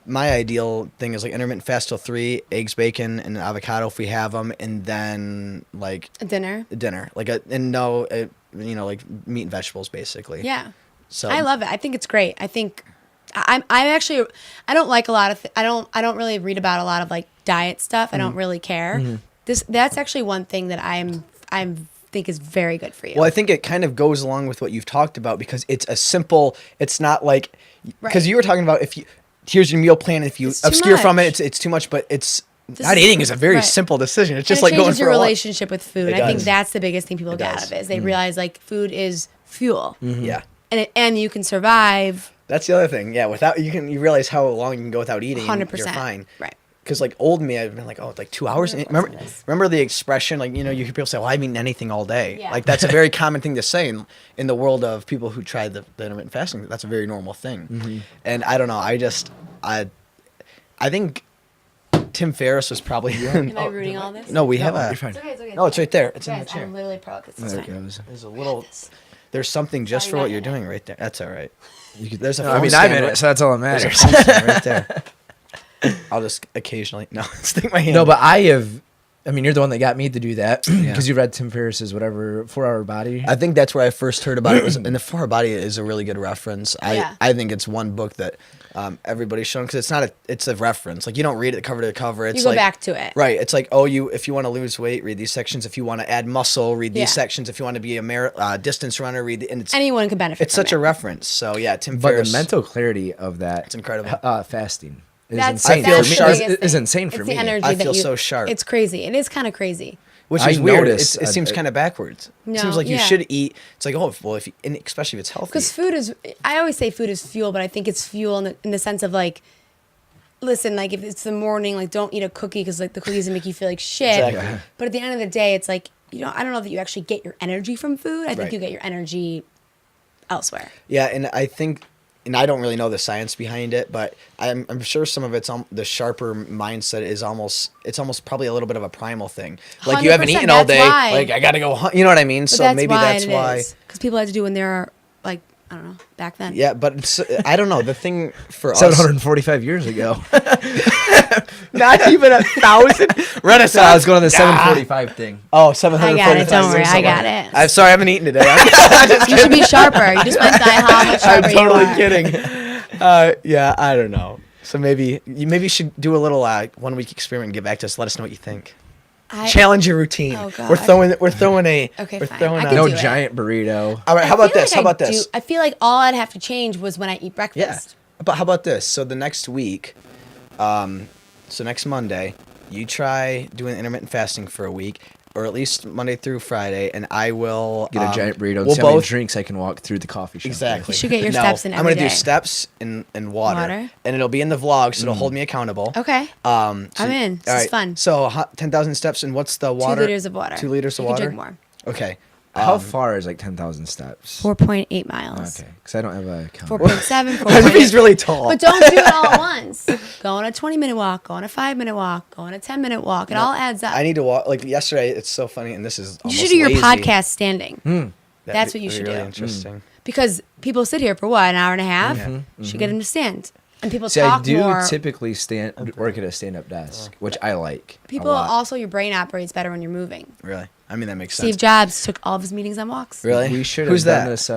my ideal thing is like intermittent fast till 3, eggs, bacon, and avocado if we have them, and then like
a dinner.
Like like meat and vegetables basically.
Yeah.
So
I love it. I think it's great. I think I don't like a lot of I don't really read about a lot of like diet stuff. I don't really care. Mm-hmm. That's actually one thing that I think is very good for you.
Well, I think it kind of goes along with what you've talked about because it's a simple. It's not like because you were talking about here's your meal plan. If you obscure from it, it's too much. But not eating is a very simple decision. It's just like going for
your relationship with food. I think that's the biggest thing people get out of it is they realize like food is fuel.
Mm-hmm. Yeah.
And you can survive.
That's the other thing. Yeah, without you realize how long you can go without eating.
100%.
You're fine.
Right.
Because like old me, I've been like, oh, like 2 hours. Remember the expression, like you hear people say, well, I haven't eaten anything all day. Yeah. Like that's a very common thing to say in the world of people who try the intermittent fasting. That's a very normal thing. Mm-hmm. And I don't know. I think Tim Ferriss was probably.
Am I rooting all this?
No, we have a.
You're fine.
It's okay.
No, it's right there. It's
guys,
in the chair.
I'm literally proud.
There it goes.
There's a little. There's something just for what you're doing right there. That's all right. There's a.
I'm in it, so that's all that matters.
Right there. I'll just occasionally stick my hand.
No, but you're the one that got me to do that because you read Tim Ferriss's 4-Hour Body.
I think that's where I first heard about it. And the 4-Hour Body is a really good reference. I think it's one book that everybody's shown because it's a reference. Like you don't read it cover to cover. It's
you go back to it.
Right. It's like if you want to lose weight, read these sections. If you want to add muscle, read these sections. If you want to be a distance runner, read. And
anyone can benefit.
It's such a reference. So yeah, Tim Ferriss.
But the mental clarity of that,
it's incredible.
Fasting.
That's
insane.
I feel sharp.
It's insane for
it's
me.
The energy
I feel so sharp.
It's crazy. It is kind of crazy.
Which is weird. It seems kind of backwards. It seems like you should eat. It's like, especially if it's healthy.
Because food is, I always say food is fuel, but I think it's fuel in the sense of like, listen, like if it's the morning, like don't eat a cookie because like the cookies make you feel like shit.
Exactly.
But at the end of the day, it's like, I don't know that you actually get your energy from food. I think you get your energy elsewhere.
Yeah, and I think. And I don't really know the science behind it, but I'm sure some of it's the sharper mindset is almost probably a little bit of a primal thing. Like you haven't eaten all day, like I gotta go. You know what I mean?
But that's why. Because people had to do when they're like I don't know back then.
Yeah, but I don't know the thing for
745 years ago.
Not even 1,000. Renaissance.
I was going on the 745 thing.
Oh, 745.
I got it. Don't worry, I got it.
I'm sorry, I haven't eaten today.
You should be sharper. You just went by how much sharper
I'm totally
you are.
kidding. Yeah, I don't know. So maybe you should do a little 1 week experiment and get back to us. Let us know what you think. Challenge your routine. Oh God. We're throwing
Okay, fine.
No giant burrito.
All right, how about this?
I feel like all I'd have to change was when I eat breakfast.
Yeah. But how about this? So the next week, so next Monday, you try doing intermittent fasting for a week, or at least Monday through Friday, and I will
get a giant burrito and see how many drinks I can walk through the coffee shop.
Exactly.
You should get your steps in every day.
I'm going to do steps and water, and it'll be in the vlog, so it'll hold me accountable.
Okay. I'm in. This is fun.
So 10,000 steps, and what's the water?
2 liters of water.
2 liters of
you
water?
Can drink more.
Okay.
How far is like 10,000 steps?
4.8 miles.
Okay, because I don't have a count.
4.7. 4.8.
He's really tall.
But don't do it all at once. Go on a 20-minute walk. Go on a 5-minute walk. Go on a 10-minute walk. It all adds up.
I need to walk. Like yesterday, it's so funny, and this is almost
you should do your
lazy.
podcast standing. That's what you should
really
do.
Interesting.
Because people sit here for what, an hour and a half? You should get them to stand. And people talk more.
I do typically work at a stand-up desk, which I like.
People also, your brain operates better when you're moving.
Really? I mean, that makes sense.
Steve Jobs took all of his meetings on walks.
Really?
We should have
Who's
done
that?
this.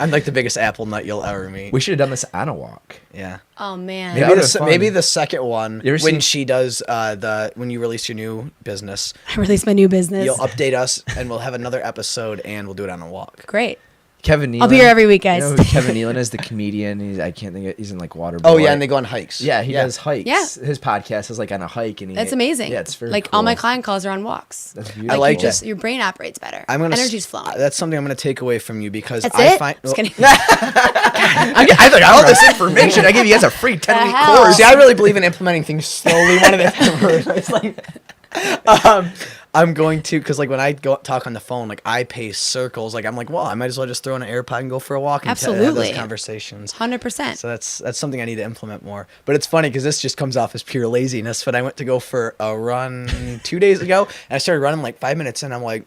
I'm like the biggest apple nut you'll ever meet.
We should have done this on a walk.
Yeah.
Oh man.
Maybe the second one when she does when you release your new business.
I release my new business.
You'll update us, and we'll have another episode, and we'll do it on a walk.
Great.
Kevin Nealon.
I'll be here every week, guys.
You know who Kevin Nealon is, the comedian. I can't think. He's in like Waterboy.
Oh yeah, and they go on hikes.
Yeah, he does hikes.
Yeah.
His podcast is like on a hike, and
That's amazing.
Yeah, it's very
like
cool.
all my client calls are on walks.
That's beautiful.
I like
you
that.
your brain operates better.
Energy's
flowing.
That's something I'm gonna take away from you because
That's
I
it?
find.
Just kidding.
I thought all this information. I give you guys a free 10-week
hell?
course.
See, I really believe in implementing things slowly, one at a time. It's like, I'm going to, because like when I go talk on the phone, like I pace circles. Like I'm like, well, I might as well just throw in an AirPod and go for a walk and have
Absolutely.
those conversations.
100%.
So that's something I need to implement more. But it's funny because this just comes off as pure laziness. But I went to go for a run 2 days ago, and I started running like 5 minutes in. I'm like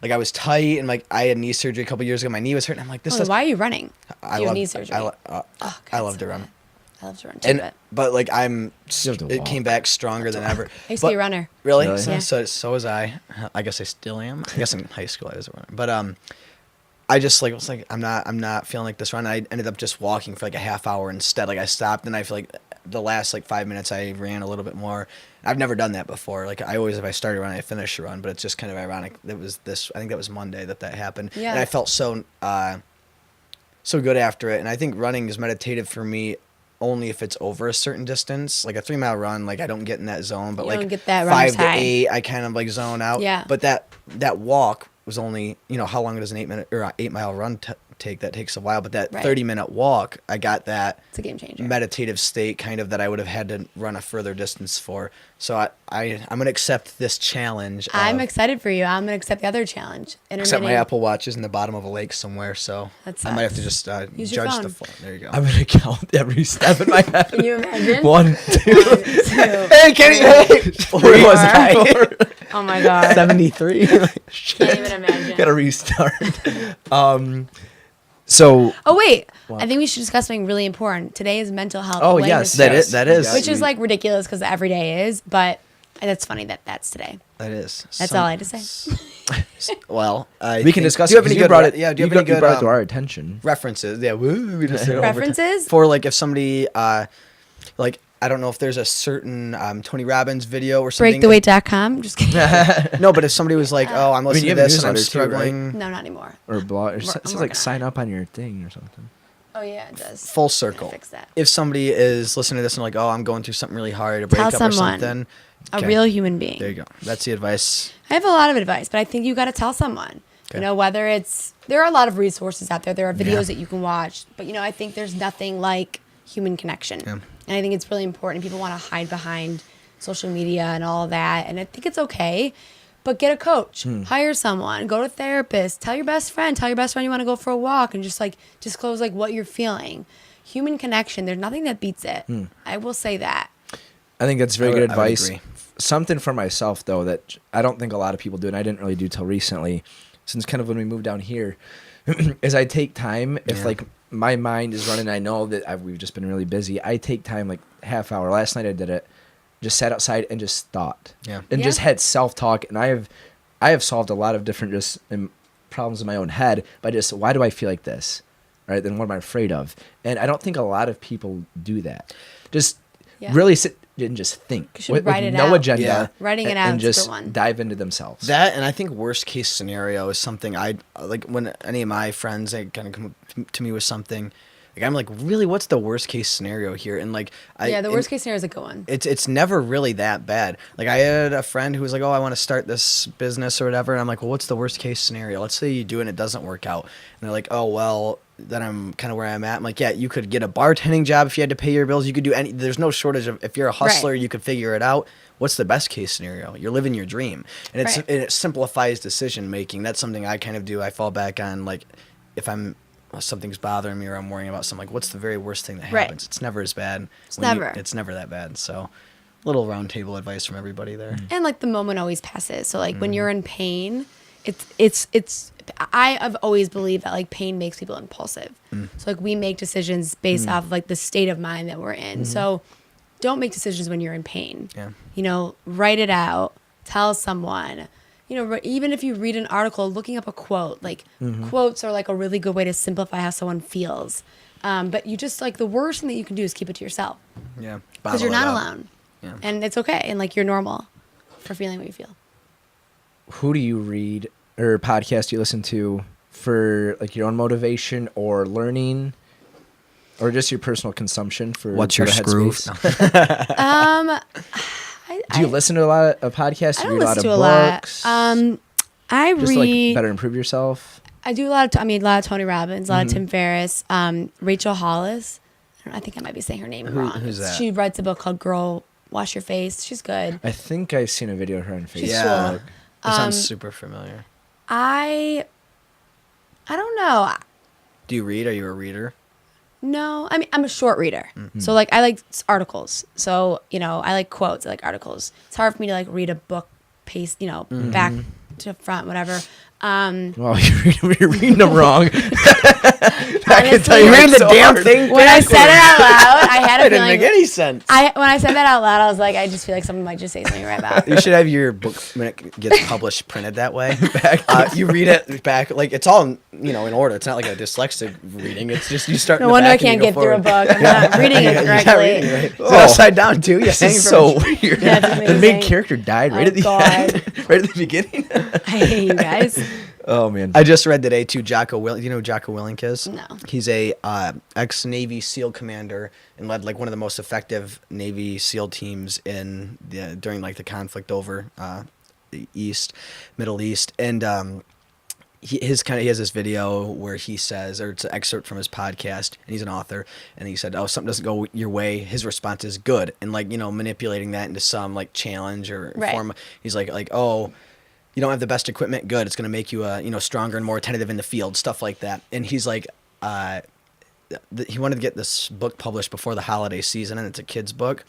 I was tight, and like I had knee surgery a couple years ago. My knee was hurting. I'm like, this.
Why are you running?
I
you
love
have knee surgery.
I love to run.
I love to run too.
But like
to
it
walk.
came back stronger than ever.
I used to be a runner.
Really?
Really?
Yeah.
So was I. I guess I still am. I guess in high school I was a runner. But I just like was like I'm not feeling like this run. I ended up just walking for like a half hour instead. Like I stopped and I feel like the last like 5 minutes I ran a little bit more. I've never done that before. Like I always, if I started a run, I finish a run. But it's just kind of ironic. That was this. I think that was Monday that happened.
Yeah.
And I felt so good after it. And I think running is meditative for me only if it's over a certain distance. Like a 3 mile run, like I don't get in that zone. But
You
like
don't get that
5
runner's
to
high.
8, I kind of like zone out.
Yeah.
But that walk was only, how long does an 8 mile run take? That takes a while. But that
Right.
30-minute walk, I got that
It's a game changer.
meditative state kind of that I would have had to run a further distance for. So I'm going to accept this challenge.
I'm excited for you. I'm gonna accept the other challenge.
Except my Apple Watch is in the bottom of a lake somewhere, so
That
I might have to
sucks.
just
Use your
judge
phone.
the phone. There you go.
I'm gonna count every step in my head.
Can you imagine?
1, 2.
Hey, Kenny! Where was I?
Oh my god.
73.
Can't even imagine.
Gotta restart. So.
Oh wait,
What?
I think we should discuss something really important. Today is Mental Health
Oh,
Awareness
yes,
that is.
Yes.
Which is like ridiculous because every day is, but that's funny that that's today.
That is.
That's all I had to say.
Well,
We can discuss.
Do you have
it, 'cause
any good?
brought it,
Yeah. Do you
you
have any good
brought it to our attention?
references? Yeah. Woo, we just did it over time.
References?
For like if somebody like I don't know if there's a certain Tony Robbins video or something.
Breaktheweight.com. Just kidding.
No, but if somebody was like, "Oh, I'm listening
you
to
have a
this and I'm
newsletter too, right?
struggling,"
No, not anymore.
Or blog? Or
I'm
it says
working
like
on
sign up on your thing or something.
Oh yeah, it does.
full circle.
Fix that.
If somebody is listening to this and like, "Oh, I'm going through something really hard, a
Tell
breakup or
someone.
something,"
A
okay,
real human being.
There you go. That's the advice.
I have a lot of advice, but I think you got to tell someone.
Okay.
Whether there are a lot of resources out there. There are videos
Yeah.
that you can watch, but I think there's nothing like human connection.
Yeah.
And I think it's really important. People want to hide behind social media and all of that, and I think it's okay. But get a coach, hire someone, go to a therapist, tell your best friend you want to go for a walk, and just like disclose like what you're feeling. Human connection, there's nothing that beats it. I will say that.
I think that's very good
I would
advice.
agree.
Something for myself though that I don't think a lot of people do, and I didn't really do till recently, since kind of when we moved down here, is I take time if like my mind is running. I know that we've just been really busy. I take time like half hour. Last night I did it. Just sat outside and just thought.
Yeah.
And
Yeah.
just had self-talk, and I have solved a lot of different problems in my own head by just, why do I feel like this? Right? Then what am I afraid of? And I don't think a lot of people do that. Just
Yeah.
really sit and just think.
You should
with
write it
no
out.
agenda.
Yeah.
Writing it
and-
out
and
is a good
just
one.
dive into themselves.
That, and I think worst case scenario is something I like when any of my friends they kind of come to me with something. Like I'm like, really, what's the worst case scenario here? And like,
The worst case scenario is a good one.
It's never really that bad. Like I had a friend who was like, "Oh, I want to start this business or whatever," and I'm like, "Well, what's the worst case scenario? Let's say you do it and it doesn't work out." And they're like, "Oh, well, then I'm kind of where I'm at." I'm like, "Yeah, you could get a bartending job if you had to pay your bills. You could do any. There's no shortage of if you're a hustler,
Right.
you could figure it out. What's the best case scenario? You're living your dream, and
Right.
it simplifies decision making. That's something I kind of do. I fall back on like if something's bothering me or I'm worrying about something, like what's the very worst thing that
Right.
happens? It's never as bad.
It's never.
It's never that bad. So, little round table advice from everybody there.
And like the moment always passes. So like when you're in pain, it's I've always believed that like pain makes people impulsive. So like we make decisions based off of like the state of mind that we're in. So don't make decisions when you're in pain.
Yeah.
Write it out, tell someone. Even if you read an article, looking up a quote, like quotes are like a really good way to simplify how someone feels. But you just like the worst thing that you can do is keep it to yourself
Yeah.
because you're not alone.
Yeah.
And it's okay. And like you're normal for feeling what you feel.
Who do you read or podcast do you listen to for like your own motivation or learning, or just your personal consumption for
what's your Skroove?
Do you listen to a lot of podcasts?
I
Do you
don't
read
listen
a
to
lot
a
of books?
lot. I
just
read.
like better improve yourself.
I do a lot of. A lot of Tony Robbins, a lot of Tim Ferriss, Rachel Hollis. I think I might be saying her name wrong.
Who's that?
She writes a book called "Girl, Wash Your Face." She's good.
I think I've seen a video of her on Facebook.
Yeah, that sounds super familiar.
I don't know.
Do you read? Are you a reader?
No, I mean I'm a short reader, so like I like articles. So I like quotes. I like articles. It's hard for me to like read a book, pace, back to front, whatever.
Well, you're reading them wrong.
I
can tell you
You're reading the
so
damn
hard.
thing.
When I said it out loud, I had a
It didn't
feeling.
make any sense.
When I said that out loud, I was like, I just feel like someone might just say something right about.
You should have your book when it gets published printed that way. You read it back, like it's all in order. It's not like a dyslexic reading. It's just you start.
No
in the
wonder I
back and
can't
you
get
go
through a
forward.
book. I'm not reading it
You're not
correctly.
reading right. It's
Oh.
upside down too.
This is so weird.
That's
The main
amazing.
character died right
Oh,
at the
God.
end, right at the beginning.
I hate you guys.
Oh man.
I just read today too. Jocko Willink. You know who Jocko Willink is?
No.
He's a ex-Navy SEAL commander and led like one of the most effective Navy SEAL teams during like the conflict over the Middle East, and he has this video where he says, or it's an excerpt from his podcast, and he's an author, and he said, "Oh, something doesn't go your way." His response is good, and like manipulating that into some like challenge or
Right.
form. He's like, "Oh, you don't have the best equipment, good. It's going to make you stronger and more attentive in the field," stuff like that. And he's like, he wanted to get this book published before the holiday season, and it's a kid's book.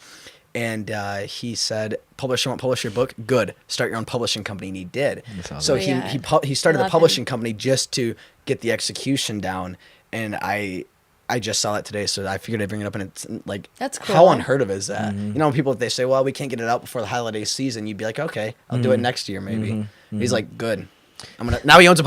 And he said, "Publisher won't publish your book? Good. Start your own publishing company." And he did. So he started the publishing company just to get the execution down. And I just saw that today, so I figured I'd bring it up. And it's like,
That's cool.
How unheard of is that? People, if they say, "Well, we can't get it out before the holiday season," you'd be like, "Okay, I'll do it next year, maybe." He's like, "Good. Now he owns a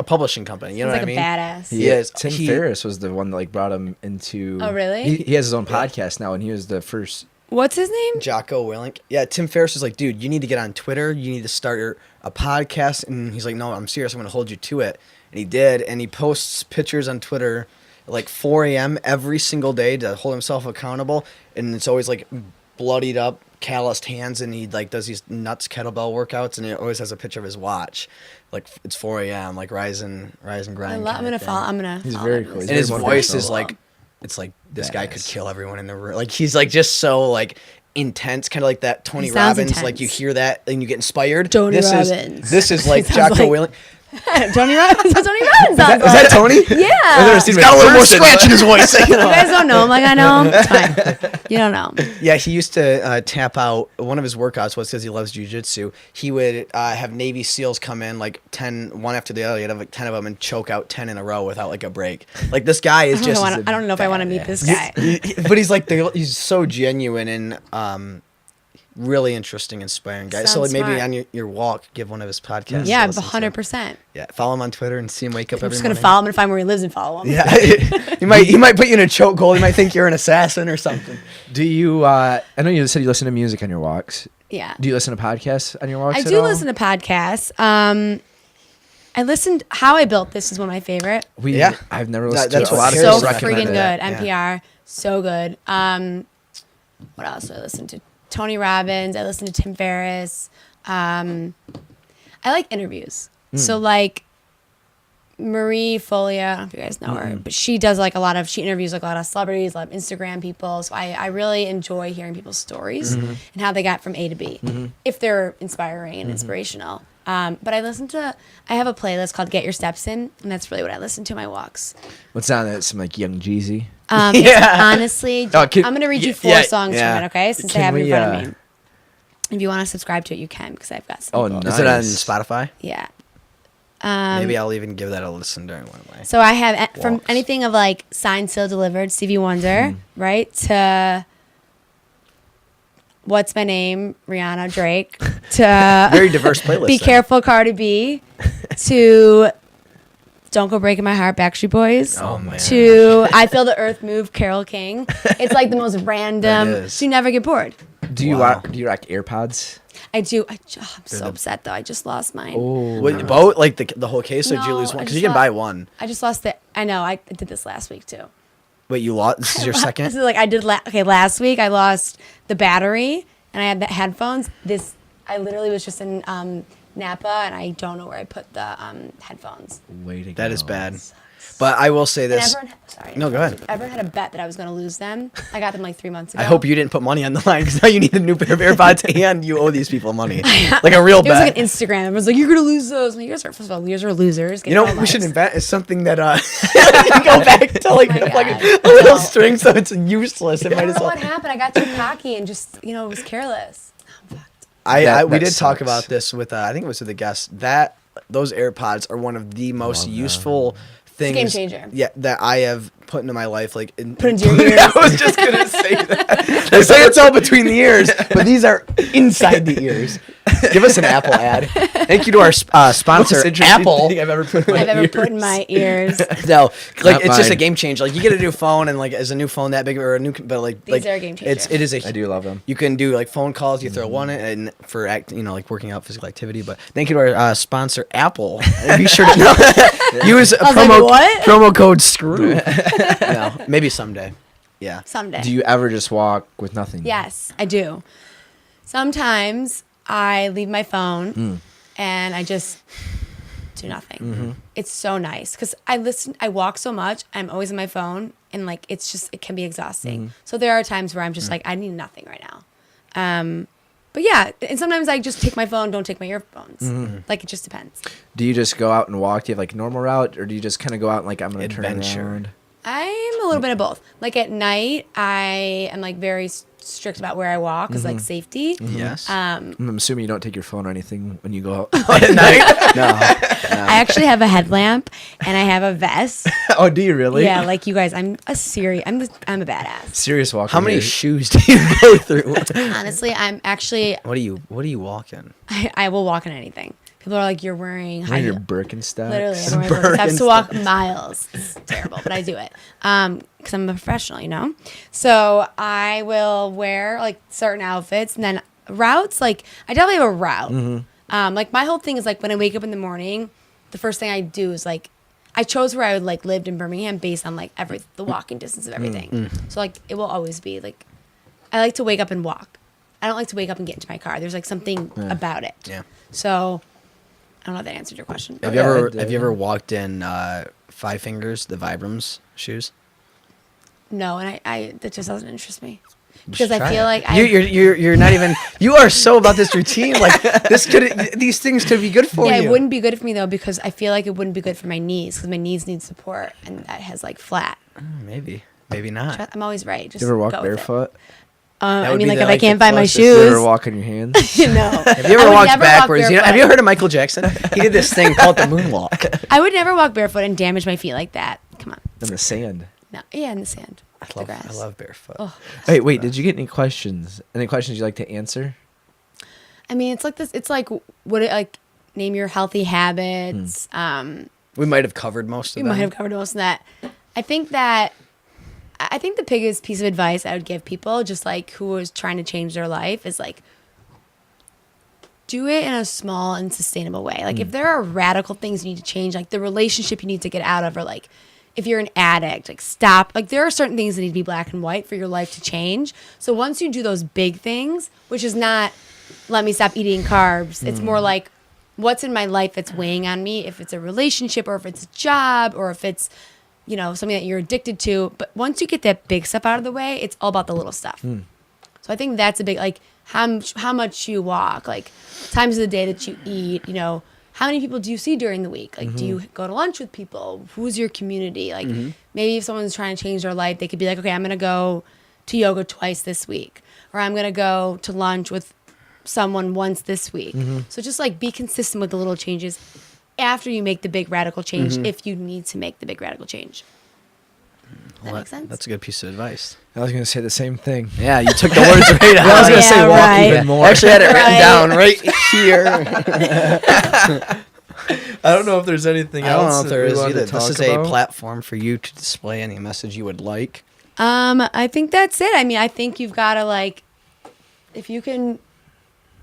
publishing company." You know
He's
what
like
I mean?
a badass.
He is.
Tim Ferriss was the one that like brought him into.
Oh, really?
He has his own podcast now, and he was the first.
What's his name?
Jocko Willink. Yeah, Tim Ferriss is like, "Dude, you need to get on Twitter. You need to start a podcast." And he's like, "No, I'm serious. I'm going to hold you to it." And he did. And he posts pictures on Twitter at like 4 a.m. every single day to hold himself accountable. And it's always like bloodied up, calloused hands. And he like does these nuts kettlebell workouts. And he always has a picture of his watch. Like it's 4 a.m. like rise and grind.
I'm gonna follow. I'm gonna.
He's
follow
very
him.
cool. He's
And his
very
voice
motivational.
is like, it's like this guy could
Badass.
kill everyone in the room. Like he's like just so like intense, kind of like that Tony
He sounds
Robbins.
intense.
Like you hear that and you get inspired.
Tony
this
Robbins.
This is like
He sounds
Jocko
like-
Willink.
Tony Robbins. That's Tony Robbins. Sounds
Is that Tony?
Yeah.
He's got a little more scratch in his voice.
You guys don't know him like I know him. It's fine. You don't know him.
Yeah, he used to tap out. One of his workouts was because he loves jiu-jitsu. He would have Navy SEALs come in like 10, one after the other. He'd have like 10 of them and choke out 10 in a row without like a break. Like this guy is just.
I don't know if I want to meet this guy.
But he's like he's so genuine and really interesting, inspiring guy. So like
Sounds
maybe
smart.
on your walk, give one of his podcasts.
Yeah,
a listen to.
100%.
Yeah, follow him on Twitter and see him wake up
I'm
every
just gonna
morning.
follow him and find where he lives and follow him.
Yeah, he might put you in a chokehold. He might think you're an assassin or something.
Do you? I know you said you listen to music on your walks.
Yeah.
Do you listen to podcasts on your walks?
I
at
do
all?
listen to podcasts. I listened. How I Built This is one of my favorite.
Yeah.
I've never listened
That's
to it. A
what
lot of
Harris
So
people
recommended
freaking
recommend
good.
it.
Yeah.
NPR, so good. What else do I listen to? Tony Robbins. I listen to Tim Ferriss. I like interviews. So like Marie Folia, I don't know if you guys know her, but she does like she interviews like a lot of celebrities, a lot of Instagram people. So I really enjoy hearing people's stories and how they got from A to B, if they're inspiring and inspirational. But I have a playlist called Get Your Steps In, and that's really what I listen to on my walks.
What's on it? Some like Young Jeezy.
It's honestly,
Oh,
I'm going to read you four songs
yeah.
from it, okay? Since I
Can
have it in
we,
front of me. If you want to subscribe to it, you can, because I've got some.
Oh,
cool-
nice.
Is it on Spotify?
Yeah.
Maybe I'll even give that a listen during one of my.
So I have from
Walks.
anything of like Signed, Sealed, Delivered, Stevie Wonder, right, to What's My Name, Rihanna, Drake, to
Very diverse playlist.
Be
then.
Careful, Cardi B, to Don't Go Breaking My Heart, Backstreet Boys,
Oh, man.
to I Feel the Earth Move, Carole King. It's like the most random.
That is.
So you never get bored.
Do you
Wow.
rock AirPods?
I do. I'm so upset though. I just lost mine.
Oh,
Both like the whole case, or did you
No,
lose one?
I
Because
just
you can buy
lost-
one.
I just lost it. I know. I did this last week too.
Wait, you lost? This is your
This
second?
is like I did. Last week I lost the battery and I had the headphones. I literally was just in Napa and I don't know where I put the headphones.
way to go.
That is bad. But I will say
And
this.
sorry.
No, go ahead.
Everyone had a bet that I was going to lose them. I got them like 3 months ago.
I hope you didn't put money on the line because now you need a new pair of AirPods and you owe these people money. Like a real
It was
bet.
like an Instagram. It was like, you're going to lose those. I'm like, first of all, yours are losers. Get
You know
all
what we should
likes.
invent is something that you go back to like,
Oh my
like
God.
a little
No.
string so it's useless. It
I
might
don't
as
know
well.
what happened. I got too cocky and just, was careless. I'm fucked.
We
That
did talk
sucks.
about this with I think it was with a guest that those AirPods are one of the most useful things.
game changer.
Yeah, that I have put into my life. Like
Put into your ears.
I was just gonna say that. They say it's all between the ears, but these are inside the ears. Give us an Apple ad. Thank you to our sponsor,
Most interesting
Apple.
thing I've ever put in my
I've ever
ears.
put in my ears.
No, like
Not
it's just a
mine.
game changer. Like you get a new phone, and like is a new phone that big or a new, but like
These are a game changer.
It is a.
I do love them.
You can do like phone calls. You throw one in and for like working out physical activity. But thank you to our sponsor, Apple. And be sure to use a
I was like, what?
promo code Skroove. No, maybe someday. Yeah.
Someday.
Do you ever just walk with nothing?
Yes, I do. Sometimes I leave my phone and I just do nothing.
Mm-hmm.
It's so nice because I walk so much. I'm always on my phone and like it can be exhausting.
Mm-hmm.
So there are times where I'm just like, I need nothing right now. But yeah, and sometimes I just take my phone, don't take my earphones.
Mm-hmm.
Like it just depends.
Do you just go out and walk? Do you have like normal route, or do you just kind of go out and like I'm gonna turn
Adventure.
around?
I'm a little bit of both. Like at night, I am like very strict about where I walk because like safety.
Yes.
Um,
I'm assuming you don't take your phone or anything when you go out.
At night. No.
I actually have a headlamp and I have a vest.
Oh, do you really?
Yeah, like you guys, I'm a badass.
Serious walker.
How many
here.
shoes do you go through?
Honestly, I'm actually
What do you walk in?
I will walk in anything. People are like, you're wearing high
Wearing your
heel.
Birkenstocks?
Literally, I'm wearing Birkenstocks. I have to walk miles. It's terrible, but I do it because I'm a professional, So I will wear like certain outfits and then routes. Like I definitely have a route. Like my whole thing is like when I wake up in the morning, the first thing I do is like I chose where I would like lived in Birmingham based on like the walking distance of everything. So like it will always be like I like to wake up and walk. I don't like to wake up and get into my car. There's like something about it.
Yeah.
So I don't know if that answered your question.
Have
Yeah,
you
I
ever
did.
walked in Five Fingers, the Vibrams shoes?
No, and I that just doesn't interest me because I
Try
feel
it.
like
you're not even. You are so about this routine. Like these things could be good for
yeah,
you.
it wouldn't be good for me though because I feel like it wouldn't be good for my knees because my knees need support and that has like flat.
Maybe not.
I'm always right. Just
You ever walk
go with it.
barefoot?
I
would
mean,
be
like
the-
if
like
I can't
the
find my
closest.
Do you ever
shoes,
walk on your hands?
no.
Have you
I
ever
would
walked
never walk
backwards? Have you
barefoot.
heard of Michael Jackson? He did this thing called the moonwalk.
I would never walk barefoot and damage my feet like that. Come on,
In the sand.
no, yeah, in the sand, the
I
grass.
love barefoot.
Oh.
Wait, did you get any questions? Any questions you'd like to answer?
I mean, it's like this. It's like name your healthy habits.
We might have covered most of
We
them.
might have covered most of that. I think the biggest piece of advice I would give people, just like who is trying to change their life, is like do it in a small and sustainable way. Like if there are radical things you need to change, like the relationship you need to get out of, or like if you're an addict, like stop. Like there are certain things that need to be black and white for your life to change. So once you do those big things, which is not let me stop eating carbs, it's more like what's in my life that's weighing on me, if it's a relationship or if it's a job or if it's something that you're addicted to. But once you get that big stuff out of the way, it's all about the little stuff. So I think that's a big, like how much you walk, like times of the day that you eat, how many people do you see during the week? Like, do you go to lunch with people? Who's your community? Like maybe if someone's trying to change their life, they could be like, okay, I'm going to go to yoga twice this week, or I'm going to go to lunch with someone once this week. So just like be consistent with the little changes after you make the big radical change, if you need to make the big radical change. Does that make sense?
That's a good piece of advice.
I was going to say the same thing.
Yeah, you took the words right out.
I was going to
yeah,
say walk
right.
even more.
I actually had it written
Right.
down right here.
I don't know if there's anything
I don't
else.
know if there
that we
is
wanted to
either. This
talk
is a
about.
platform for you to display any message you would like.
I think that's it. I mean, I think you've got to if you can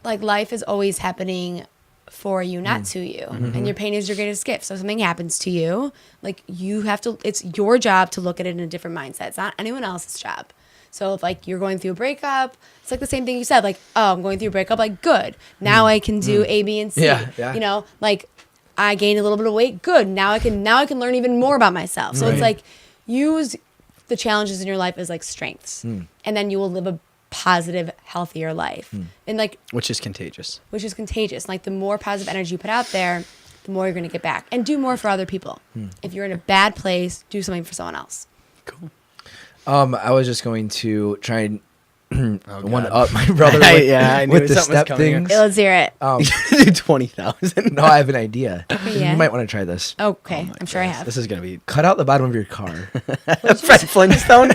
like life is always happening for you, not to you. And your pain is your greatest gift. So if something happens to you, like you have to, it's your job to look at it in a different mindset. It's not anyone else's job. So if like you're going through a breakup, it's like the same thing you said, like, oh, I'm going through a breakup, like good. Now I can do A, B, and C.
Yeah.
You know, like I gained a little bit of weight, good. Now I can learn even more about myself. So it's like use the challenges in your life as like strengths. And then you will live a positive, healthier life. And like
Which is contagious.
Like the more positive energy you put out there, the more you're going to get back. And do more for other people. If you're in a bad place, do something for someone else.
Cool.
I was just going to try and one up my brother
I knew
with the
something was
step
coming
things.
Okay, let's hear it.
Do 20,000.
No, I have an idea.
Yeah.
You might want to try this.
Okay, I'm sure I have.
This is gonna be
Cut out the bottom of your car.
Fred Flintstone.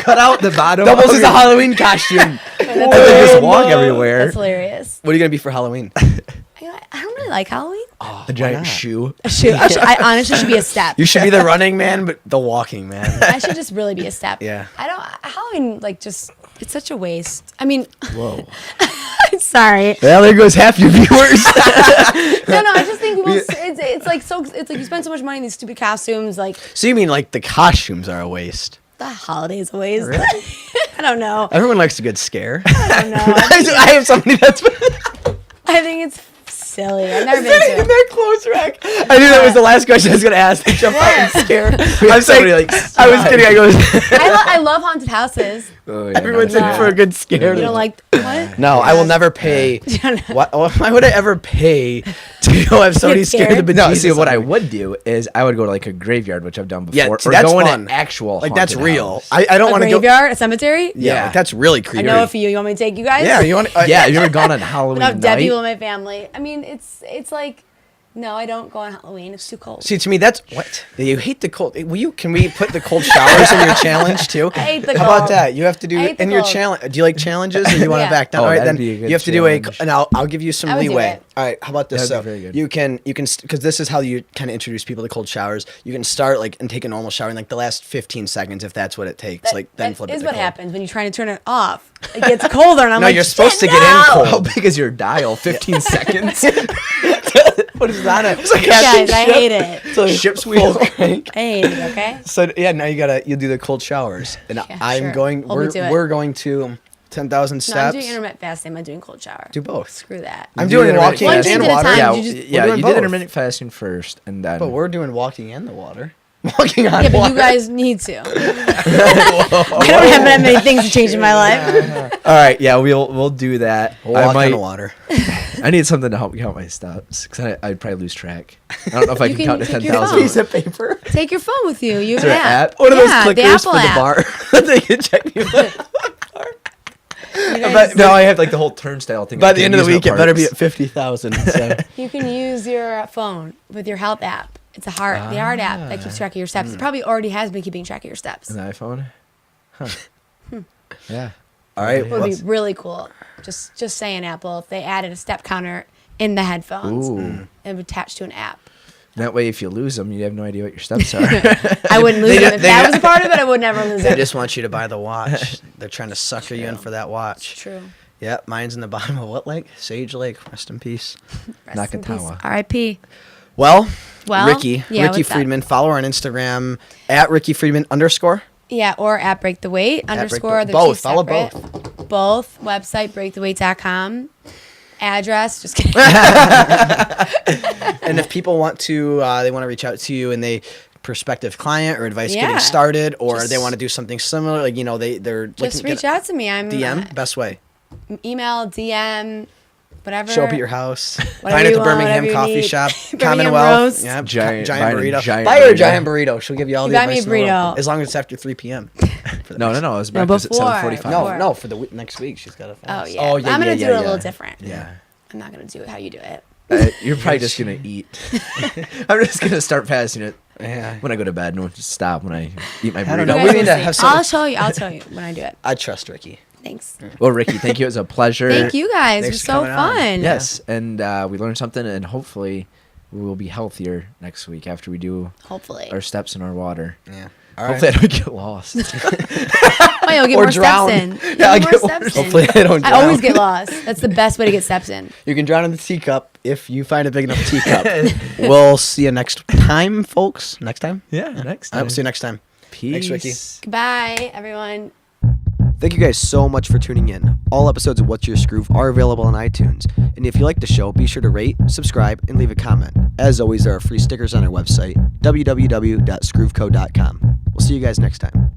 Cut out the bottom.
Doubles
of
as
your...
a Halloween costume.
That's
And then just walk
hilarious.
everywhere.
That's hilarious.
What are you gonna be for Halloween?
I don't really like Halloween.
A giant shoe.
I honestly should be a step.
You should be the running man, but the walking man.
I should just really be a step.
Yeah.
Halloween, like, just, it's such a waste. I mean,
Whoa.
sorry.
Well, there goes half your viewers.
No, I just think people, it's like you spend so much money in these stupid costumes, like,
So you mean like the costumes are a waste?
the holidays a waste. I don't know.
Everyone likes a good scare.
I don't know.
I have somebody that's
I think it's silly. I've never been
sitting in
to.
their clothes rack. I knew that was the last question I was gonna ask. They jump out and scare. I'm saying,
somebody, like,
I was kidding. I goes.
I love haunted houses.
Oh, yeah,
Everyone's
no,
in for a good scare.
You don't like, what?
No, I will never pay. Why would I ever pay to go have somebody
Get
scare the
scared?
No,
bejesus
see, what
out
I
of me?
would do is I would go to like a graveyard, which I've done before.
Yeah,
or
see, that's
go in
fun.
an actual
Like that's
haunted
real.
house.
I don't
A
want to go.
graveyard, a cemetery?
Yeah, like, that's really
I
creepy.
know a few. You want me to take you guys?
Yeah, you want?
Yeah, you ever gone on Halloween
Enough dead
night?
people in my family. I mean, it's like, no, I don't go on Halloween. It's too cold.
See, to me, that's what you hate the cold. Will you? Can we put the cold showers in your challenge too?
I hate the
How
cold.
about that? You have to do
I hate the
in your
cold.
challenge. Do you like challenges, or you want to
Yeah.
back down?
Oh,
All right,
that'd
then
be a good
you have to do a.
challenge.
And I'll give you some
I would do
leeway.
it.
All right, how about this?
That'd be
So
very good.
you can because this is how you kind of introduce people to cold showers. You can start like and take a normal shower in like the last 15 seconds if that's what it takes. Like then
that
flip it
is
to
what
cold.
happens when you're trying to turn it off. It gets colder, and I'm
No,
like,
you're supposed to
"Shit,
get in
no!"
cold.
How big is your dial? 15 seconds.
What is that? It's like
Guys, I hate it.
So
Ship's wheel.
I hate it. Okay.
So yeah, now you do the cold showers, and
Yeah,
I'm
sure.
going.
Hold me to it.
We're going to 10,000
No, I'm
steps.
doing intermittent fasting. I'm not doing cold shower.
Do both.
Screw that.
I'm
Do
doing
intermittent
walking
One
fasting.
drink
and
at a
water.
time.
Yeah,
You just-
yeah,
We're doing
you
both.
did intermittent fasting first, and then.
But we're doing walking in the water. Walking on
Yeah, but
water.
you guys need to. I don't have that many things to change in my life.
All right, yeah, we'll do that.
Walk on the water.
I need something to help me count my steps because I'd probably lose track. I don't know if I
You
can
can
count to
take your
10,000.
phone.
of paper.
Take your phone with you. You have
Is there
an
an
app.
app?
One of those
Yeah, the
clickers
Apple
for the
app.
bar. They can check you.
You guys-
But no, I have like the whole turnstile thing.
By
I
the
can
end of the
use
week, it better be
parts.
at 50,000. So.
You can use your phone with your health app. It's the heart app that keeps track of your steps. It probably already has been keeping track of your steps.
An iPhone. Huh. Yeah.
All right.
It would be really cool. Just saying, Apple, if they added a step counter in the headphones,
Ooh.
it would attach to an app.
That way, if you lose them, you have no idea what your steps are.
I wouldn't lose
They
them.
ju-
If
they
that
ju-
was a part of it, I would never lose
They
it.
just want you to buy the watch. They're trying to sucker you in for that watch.
True.
Yep, mine's in the bottom of what lake? Sage Lake. Rest in peace.
Rest in peace.
Nakatawa.
R.I.P.
Well,
Well,
Ricki
yeah, what's that?
Friedman. Follow her on Instagram at Ricki Friedman _.
Yeah, or at Break the Weight
Break the-
_
both.
Two
Follow
separate. Both. Website, breaktheweight.com. Address, just kidding.
And if people want to, they want to reach out to you and they prospective client or advice
Yeah.
getting started, or
Just-
they want to do something similar, like they're
Just
looking
reach out to me. I'm
DM best way.
email, DM, whatever.
Show up at your house.
Whatever
Find at
you
the
want,
Birmingham
whatever you
Coffee
need.
Shop.
Birmingham
Commonwealth.
roast.
Yeah,
Giant-
giant
buy a
burrito.
giant
Buy her a
burrito.
giant burrito. She'll give you all
You
the
buy me
advice
a
in the world.
burrito.
As long as it's after 3 p.m.
No, it was
No,
breakfast at
before.
7:45.
Before.
No, for the next week she's got a fast.
Oh, yeah.
Oh, yeah,
I'm going to
yeah,
do it
yeah,
a little
yeah.
different.
Yeah.
I'm not going to do it how you do it.
You're probably just gonna eat. I'm just gonna start fasting it
Yeah.
when I go to bed. No, just stop when I eat my burrito.
I don't know.
You
We
guys
need
will
to
see.
have some-
I'll tell you when I do it.
I trust Ricki.
Thanks.
Well, Ricki, thank you. It was a pleasure.
Thank you guys. It
Thanks
was
for
so
coming on.
fun.
Yes, and we learned something, and hopefully we will be healthier next week after we do
Hopefully.
our steps in our water.
Yeah.
Hopefully I don't get lost.
Well, you'll get
Or
more
drown.
steps in.
Yeah, I'll
You'll
get
more
more-
steps in.
Hopefully I don't
I
drown.
always get lost. That's the best way to get steps in.
You can drown in the teacup if you find a big enough teacup. We'll see you next time, folks. Next time?
Yeah, next
All right,
time.
we'll see you next time.
Peace.
Thanks, Ricki.
Goodbye, everyone.
Thank you guys so much for tuning in. All episodes of What's Your Skroove are available on iTunes. And if you like the show, be sure to rate, subscribe, and leave a comment. As always, there are free stickers on our website, www.skrooveko.com. We'll see you guys next time.